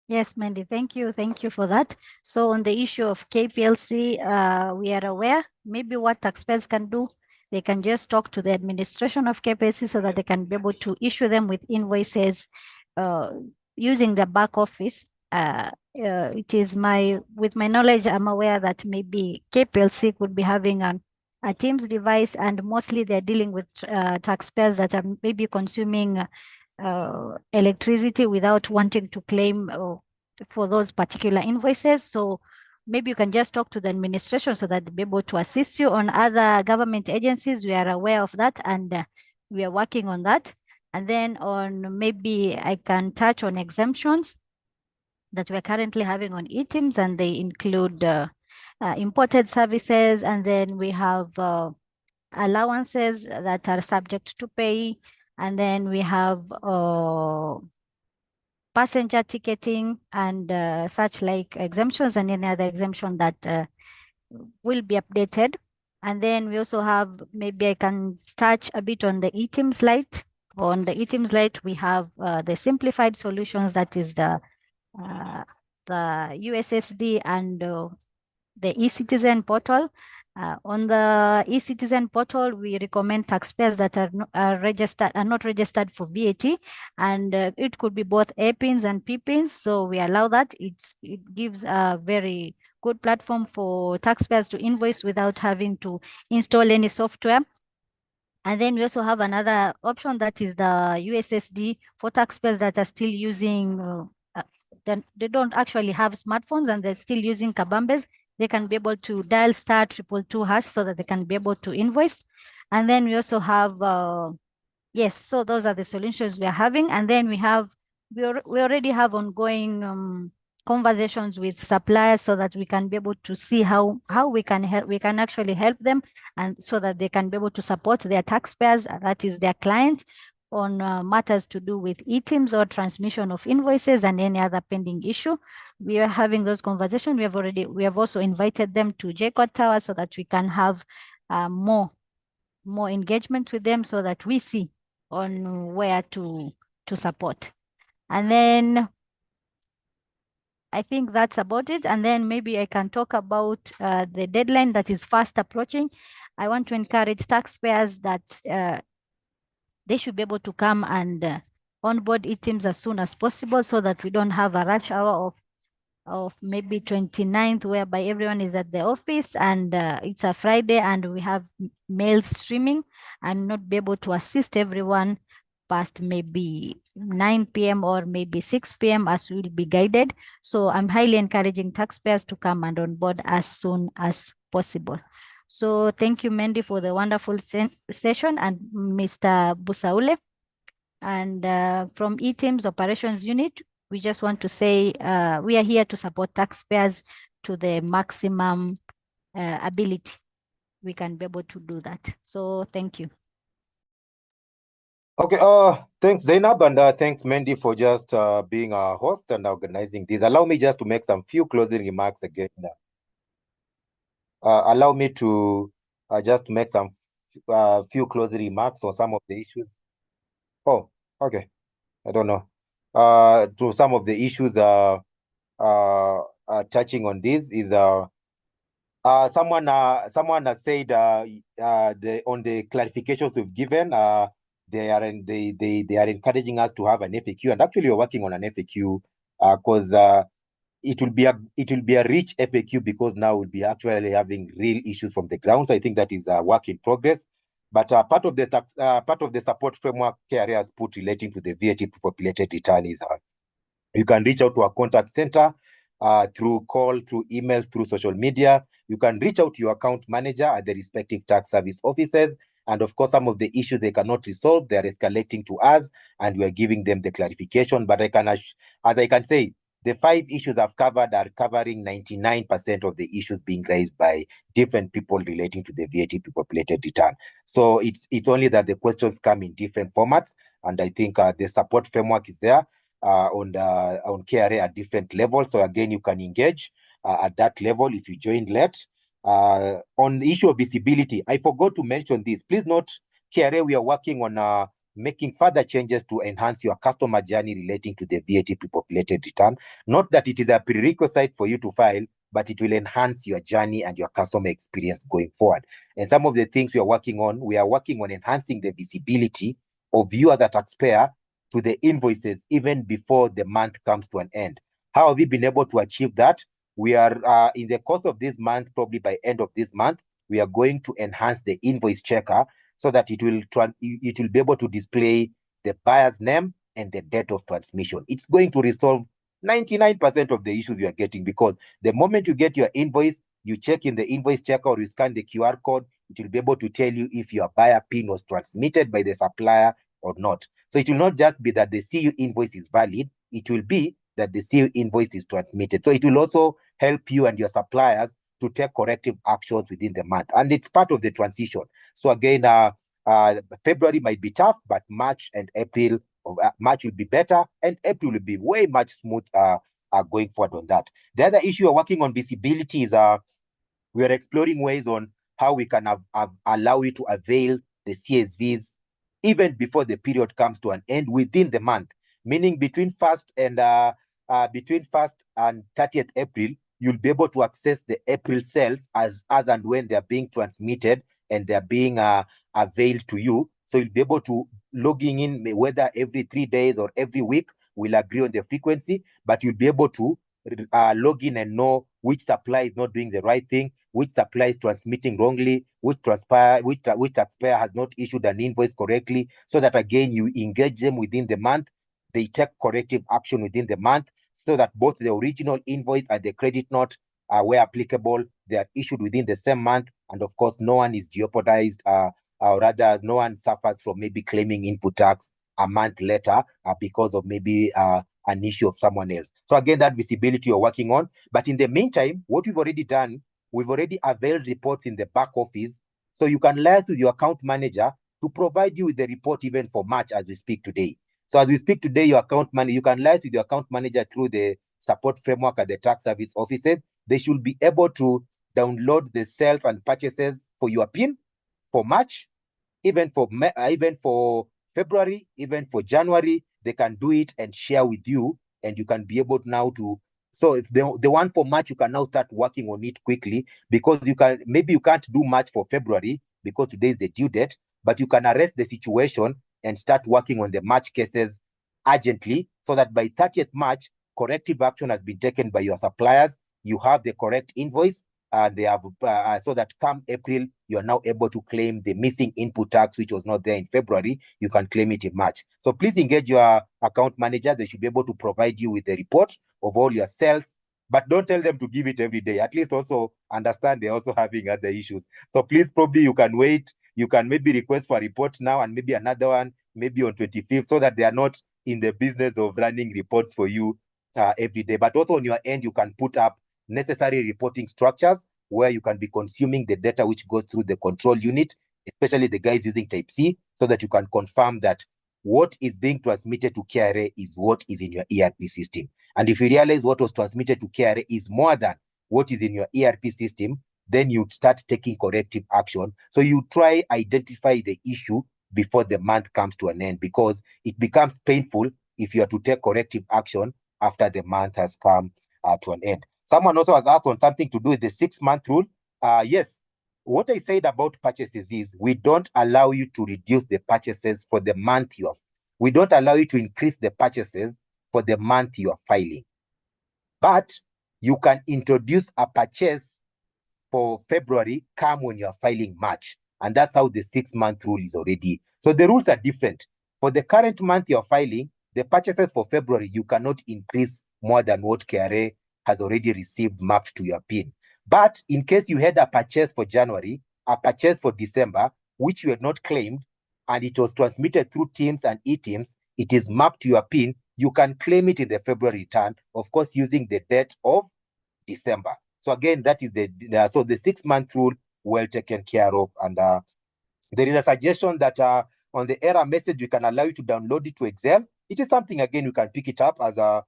D: Yes, Mandy, thank you. Thank you for that. So on the issue of KPLC, we are aware, maybe what taxpayers can do, they can just talk to the administration of KPLC so that they can be able to issue them with invoices using the back office. It is with my knowledge, I'm aware that maybe KPLC could be having a Teams device, and mostly they're dealing with taxpayers that are maybe consuming electricity without wanting to claim for those particular invoices. So maybe you can just talk to the administration so that they'll be able to assist you. On other government agencies, we are aware of that, and we are working on that. And then on, maybe I can touch on exemptions that we're currently having on eTIMS, and they include imported services, and then we have allowances that are subject to pay, and then we have passenger ticketing and such like exemptions, and any other exemption that will be updated. And then we also have, maybe I can touch a bit on the eTIMS Lite. On the eTIMS Lite, we have the simplified solutions, that is the USSD and the eCitizen portal. On the eCitizen portal, we recommend taxpayers that are not registered for VAT, and it could be both APINs and PPINs. So we allow that. It gives a very good platform for taxpayers to invoice without having to install any software. And then we also have another option, that is the USSD for taxpayers that are still using they don't actually have smartphones and they're still using kabambes. They can be able to dial *222# so that they can be able to invoice. And then we also have, yes, so those are the solutions we are having. And then we already have ongoing conversations with suppliers so that we can be able to see how we can actually help them, and so that they can be able to support their taxpayers, that is their client, on matters to do with eTIMS or transmission of invoices and any other pending issue. We are having those conversations. We have also invited them to JCOT Tower so that we can have more engagement with them, so that we see on where to support. And then I think that's about it. And then maybe I can talk about the deadline that is fast approaching. I want to encourage taxpayers that they should be able to come and onboard eTIMS as soon as possible, so that we don't have a rush hour of maybe 29th, whereby everyone is at the office and it's a Friday and we have mail streaming, and not be able to assist everyone past maybe 9 p.m. or maybe 6 p.m. as will be guided. So I'm highly encouraging taxpayers to come and onboard as soon as possible. So thank you, Mandy, for the wonderful session, and Mr. Busaule. And from eTIMS Operations Unit, we just want to say we are here to support taxpayers to the maximum ability we can be able to do that. So thank you.
E: Okay, thanks Zainab, and thanks Mandy for just being our host and organizing this. Allow me just to make some few closing remarks again. Allow me to just make some few closing remarks on some of the issues. Oh, okay. I don't know. To some of the issues touching on this is someone has said on the clarifications we've given, they are encouraging us to have an FAQ, and actually we're working on an FAQ because it will be a rich FAQ, because now we'll be actually having real issues from the ground. So I think that is a work in progress. But part of the support framework KRA has put relating to the VAT populated return is you can reach out to our contact center through call, through emails, through social media. You can reach out to your account manager at the respective tax service offices. And of course, some of the issues they cannot resolve, they're escalating to us, and we're giving them the clarification. But as I can say, the 5 issues I've covered are covering 99% of the issues being raised by different people relating to the VAT populated return. So it's only that the questions come in different formats, and I think the support framework is there on KRA at different levels. So again, you can engage at that level if you joined late. On the issue of visibility, I forgot to mention this. Please note, KRA, we are working on making further changes to enhance your customer journey relating to the VAT populated return. Not that it is a prerequisite for you to file, but it will enhance your journey and your customer experience going forward. And some of the things we are working on enhancing the visibility of you as a taxpayer to the invoices even before the month comes to an end. How have we been able to achieve that? We are in the course of this month, probably by end of this month, we are going to enhance the invoice checker so that it will be able to display the buyer's name and the date of transmission. It's going to resolve 99% of the issues you are getting, because the moment you get your invoice, you check in the invoice checker or you scan the QR code, it will be able to tell you if your buyer PIN was transmitted by the supplier or not. So it will not just be that the CU invoice is valid, it will be that the CU invoice is transmitted. So it will also help you and your suppliers to take corrective actions within the month. And it's part of the transition. So again, February might be tough, but March and April, March will be better, and April will be way much smooth going forward on that. The other issue we're working on visibility is we are exploring ways on how we can allow you to avail the CSVs even before the period comes to an end within the month, meaning between 1st and 30th April, you'll be able to access the April sales as and when they're being transmitted and they're being availed to you. So you'll be able to logging in whether every 3 days or every week. We'll agree on the frequency, but you'll be able to log in and know which supplier is not doing the right thing, which supplier is transmitting wrongly, which taxpayer has not issued an invoice correctly, so that again you engage them within the month, they take corrective action within the month, so that both the original invoice and the credit note, where applicable, they are issued within the same month, and of course no one is jeopardized, or rather no one suffers from maybe claiming input tax a month later because of maybe an issue of someone else. So again, that visibility you're working on. But in the meantime, what we've already done, we've already availed reports in the back office. So you can liaise with your account manager to provide you with the report even for March as we speak today. So as we speak today, your account manager, you can liaise with your account manager through the support framework at the tax service offices. They should be able to download the sales and purchases for your PIN for March, even for February, even for January. They can do it and share with you, and you can be able now to. So if the one for March, you can now start working on it quickly, because you can't do much for February because today is the due date, but you can arrest the situation and start working on the March cases urgently, so that by 30th March, corrective action has been taken by your suppliers. You have the correct invoice, and they have so that come April, you are now able to claim the missing input tax, which was not there in February. You can claim it in March. So please engage your account manager. They should be able to provide you with the report of all your sales, but don't tell them to give it every day. At least also understand they're also having other issues. So please, probably you can wait. You can maybe request for a report now and maybe another one maybe on 25th, so that they are not in the business of running reports for you every day. But also on your end, you can put up necessary reporting structures where you can be consuming the data which goes through the control unit, especially the guys using Type C, so that you can confirm that what is being transmitted to KRA is what is in your ERP system. And if you realize what was transmitted to KRA is more than what is in your ERP system, then you start taking corrective action. So you try identify the issue before the month comes to an end, because it becomes painful if you are to take corrective action after the month has come to an end. Someone also has asked on something to do with the 6-month rule. Yes, what I said about purchases is we don't allow you to reduce the purchases for the month you have. We don't allow you to increase the purchases for the month you are filing. But you can introduce a purchase for February come when you are filing March. And that's how the 6-month rule is already. So the rules are different. For the current month you're filing, the purchases for February, you cannot increase more than what KRA has already received mapped to your PIN. But in case you had a purchase for January, a purchase for December, which you had not claimed, and it was transmitted through Teams and e-Teams, it is mapped to your PIN, you can claim it in the February return, of course, using the date of December. So again, that is the 6-month rule well taken care of. And there is a suggestion that on the error message, we can allow you to download it to Excel. It is something, again, we can pick it up as a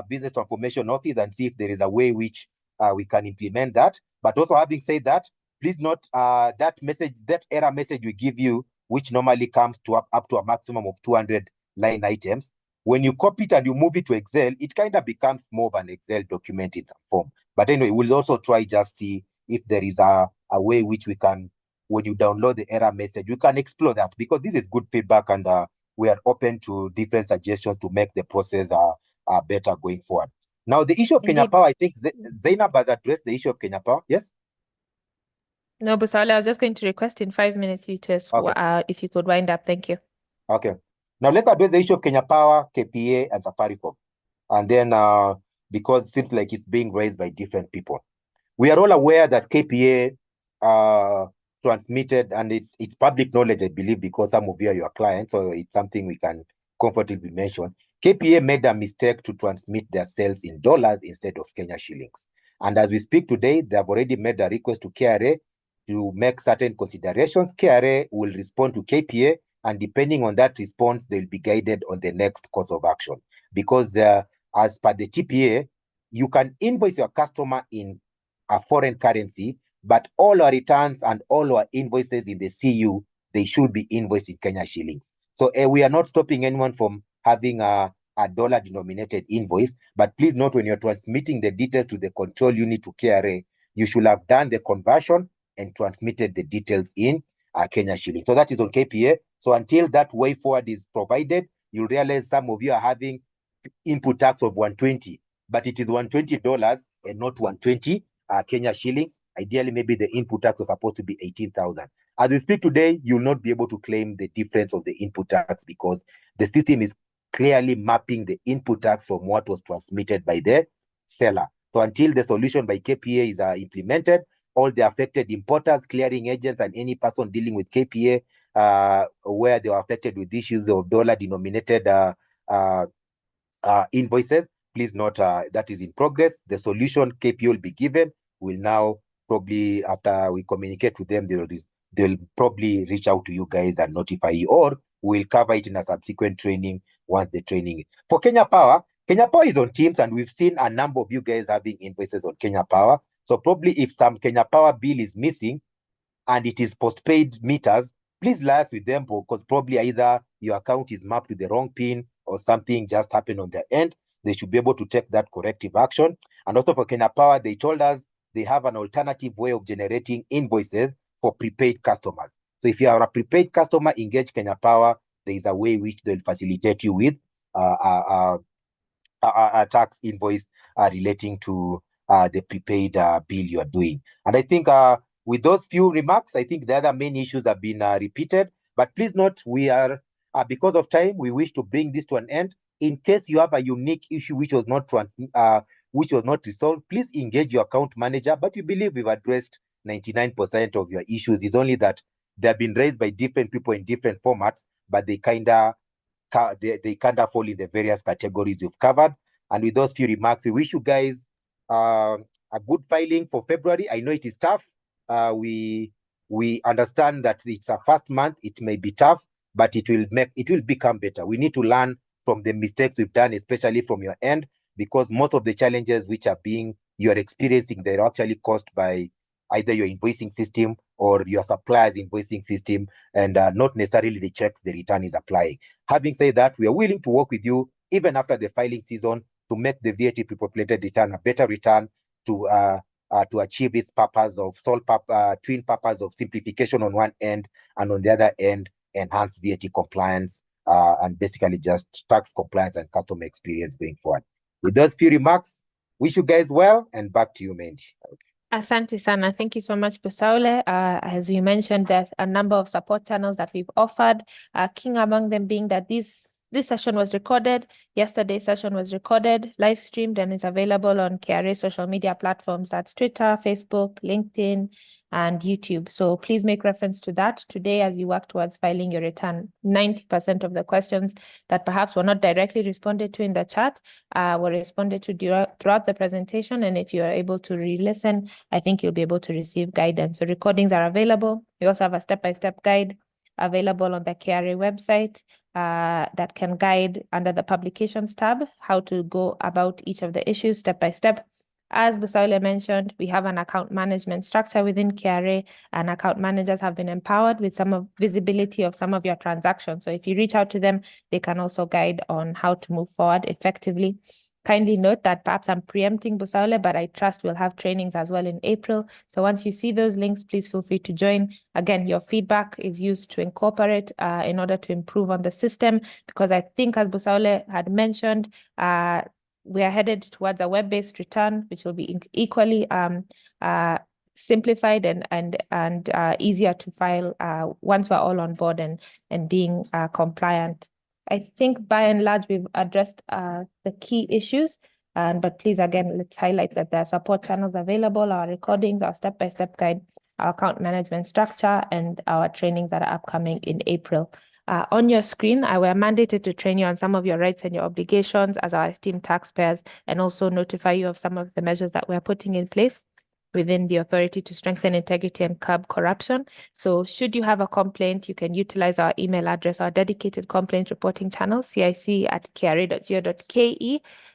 E: business transformation office and see if there is a way which we can implement that. But also, having said that, please note that error message we give you, which normally comes to up to a maximum of 200 line items. When you copy it and you move it to Excel, it kind of becomes more of an Excel document in some form. But anyway, we'll also try just see if there is a way which we can, when you download the error message, you can explore that, because this is good feedback, and we are open to different suggestions to make the process better going forward. Now, the issue of Kenya
A: Indeed.
E: Power, I think Zainab has addressed the issue of Kenya Power. Yes?
A: No, Busale, I was just going to request in 5 minutes you to, if you could wind up. Thank you.
E: Okay. Now let's address the issue of Kenya Power, KPA, and Safaricom. And then, because it seems like it's being raised by different people. We are all aware that KPA transmitted, and it's public knowledge, I believe, because some of you are your clients, so it's something we can comfortably mention. KPA made a mistake to transmit their sales in dollars instead of Kenya shillings. And as we speak today, they have already made a request to KRA to make certain considerations. KRA will respond to KPA, and depending on that response, they'll be guided on the next course of action. Because as per the TPA, you can invoice your customer in a foreign currency, but all our returns and all our invoices in the CU, they should be invoiced in Kenya shillings. So we are not stopping anyone from having a dollar-denominated invoice, but please note, when you're transmitting the details to the control unit to KRA, you should have done the conversion and transmitted the details in Kenya shillings. So that is on KPA. So until that way forward is provided, you'll realize some of you are having input tax of 120, but it is $120 and not 120 Kenya shillings. Ideally, maybe the input tax was supposed to be 18,000. As we speak today, you'll not be able to claim the difference of the input tax, because the system is clearly mapping the input tax from what was transmitted by the seller. So until the solution by KPA is implemented, all the affected importers, clearing agents, and any person dealing with KPA where they were affected with issues of dollar-denominated invoices, please note that is in progress. The solution KPA will be given. Will now probably, after we communicate with them, they'll probably reach out to you guys and notify you, or we'll cover it in a subsequent training once the training. For Kenya Power is on Teams, and we've seen a number of you guys having invoices on Kenya Power. So probably if some Kenya Power bill is missing and it is postpaid meters, please liaise with them, because probably either your account is mapped with the wrong PIN or something just happened on their end. They should be able to take that corrective action. And also for Kenya Power, they told us they have an alternative way of generating invoices for prepaid customers. So if you are a prepaid customer, engage Kenya Power. There is a way which they'll facilitate you with a tax invoice relating to the prepaid bill you are doing. And I think with those few remarks, I think the other main issues have been repeated. But please note, we are, because of time, we wish to bring this to an end. In case you have a unique issue which was not resolved, please engage your account manager. But we believe we've addressed 99% of your issues. It's only that they have been raised by different people in different formats, but they kind of fall in the various categories you've covered. And with those few remarks, we wish you guys a good filing for February. I know it is tough. We understand that it's a first month. It may be tough, but it will become better. We need to learn from the mistakes we've done, especially from your end, because most of the challenges which you're experiencing, they're actually caused by either your invoicing system or your supplier's invoicing system, and not necessarily the checks the return is applying. Having said that, we are willing to work with you even after the filing season to make the VAT pre-populated return a better return, to to achieve its purpose of twin purpose of simplification on one end, and on the other end, enhance VAT compliance and basically just tax compliance and customer experience going forward. With those few remarks, wish you guys well, and back to you, Mandy.
A: Asante sana. Thank you so much, Busaule. As you mentioned, there's a number of support channels that we've offered. Key among them being that this session was recorded. Yesterday's session was recorded, live streamed, and is available on KRA social media platforms. That's Twitter, Facebook, LinkedIn, and YouTube. So please make reference to that today as you work towards filing your return. 90% of the questions that perhaps were not directly responded to in the chat were responded to throughout the presentation. And if you are able to re-listen, I think you'll be able to receive guidance. So recordings are available. We also have a step-by-step guide available on the KRA website that can guide under the publications tab how to go about each of the issues step by step. As Busaule mentioned, we have an account management structure within KRA, and account managers have been empowered with some visibility of some of your transactions. So if you reach out to them, they can also guide on how to move forward effectively. Kindly note that perhaps I'm preempting Busaule, but I trust we'll have trainings as well in April. So once you see those links, please feel free to join. Again, your feedback is used to incorporate in order to improve on the system, because I think, as Busaule had mentioned, we are headed towards a web-based return, which will be equally simplified and easier to file once we're all on board and being compliant. I think by and large we've addressed the key issues, but please, again, let's highlight that there are support channels available, our recordings, our step-by-step guide, our account management structure, and our trainings that are upcoming in April. On your screen, I were mandated to train you on some of your rights and your obligations as our esteemed taxpayers, and also notify you of some of the measures that we're putting in place within the authority to strengthen integrity and curb corruption. So should you have a complaint, you can utilize our email address, our dedicated complaint reporting channel, cic@kra.go.ke,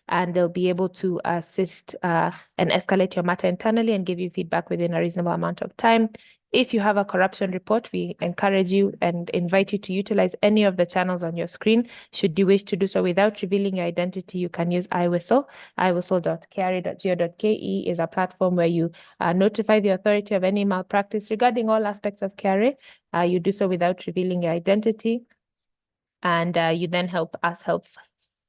A: and they'll be able to assist and escalate your matter internally and give you feedback within a reasonable amount of time. If you have a corruption report, we encourage you and invite you to utilize any of the channels on your screen. Should you wish to do so without revealing your identity, you can use iWhistle. iWhistle.kra.go.ke is a platform where you notify the authority of any malpractice regarding all aspects of KRA. You do so without revealing your identity, and you then help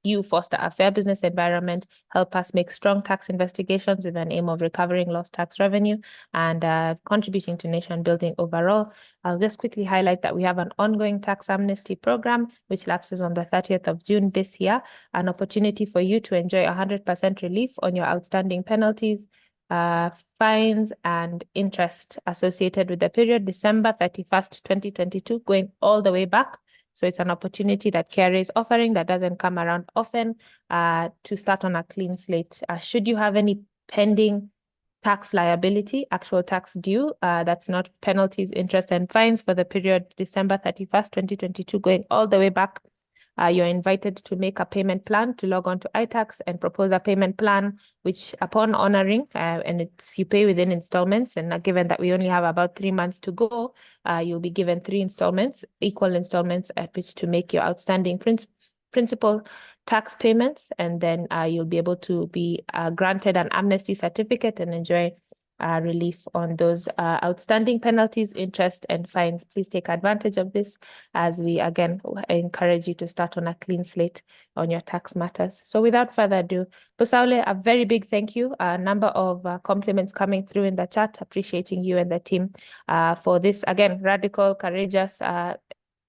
A: you foster a fair business environment, help us make strong tax investigations with an aim of recovering lost tax revenue and contributing to nation building overall. I'll just quickly highlight that we have an ongoing tax amnesty program, which lapses on the 30th of June this year, an opportunity for you to enjoy 100% relief on your outstanding penalties, fines and interest associated with the period December 31st, 2022, going all the way back. So it's an opportunity that KRA is offering that doesn't come around often to start on a clean slate. Should you have any pending tax liability, actual tax due, that's not penalties, interest, and fines for the period December 31st, 2022, going all the way back, you're invited to make a payment plan, to log on to iTax and propose a payment plan, which upon honoring, and you pay within installments, and given that we only have about 3 months to go, you'll be given 3 installments, equal installments at which to make your outstanding principal tax payments, and then you'll be able to be granted an amnesty certificate and enjoy relief on those outstanding penalties, interest, and fines. Please take advantage of this, as we again encourage you to start on a clean slate on your tax matters. So without further ado, Busaule, a very big thank you. A number of compliments coming through in the chat, appreciating you and the team for this, again, radical, courageous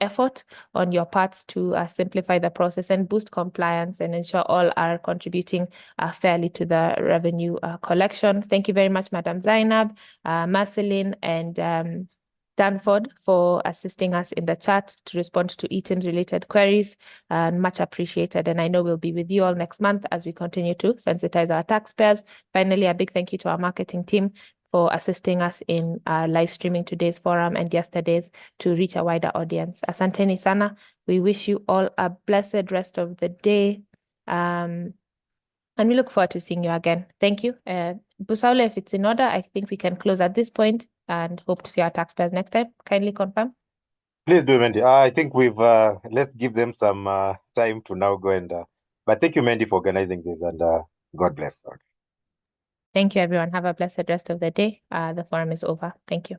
A: effort on your parts to simplify the process and boost compliance and ensure all are contributing fairly to the revenue collection. Thank you very much, Madam Zainab, Marceline, and Danford for assisting us in the chat to respond to ETIMS related queries. Much appreciated. And I know we'll be with you all next month as we continue to sensitize our taxpayers. Finally, a big thank you to our marketing team for assisting us in live streaming today's forum and yesterday's to reach a wider audience. Asanteni sana. We wish you all a blessed rest of the day. And we look forward to seeing you again. Thank you. Busaule, if it's in order, I think we can close at this point and hope to see our taxpayers next time. Kindly confirm.
E: Please do, Mandy. I think we've, let's give them some time to now go and, but thank you, Mandy, for organizing this, and God bless. Okay.
A: Thank you, everyone. Have a blessed rest of the day. The forum is over. Thank you.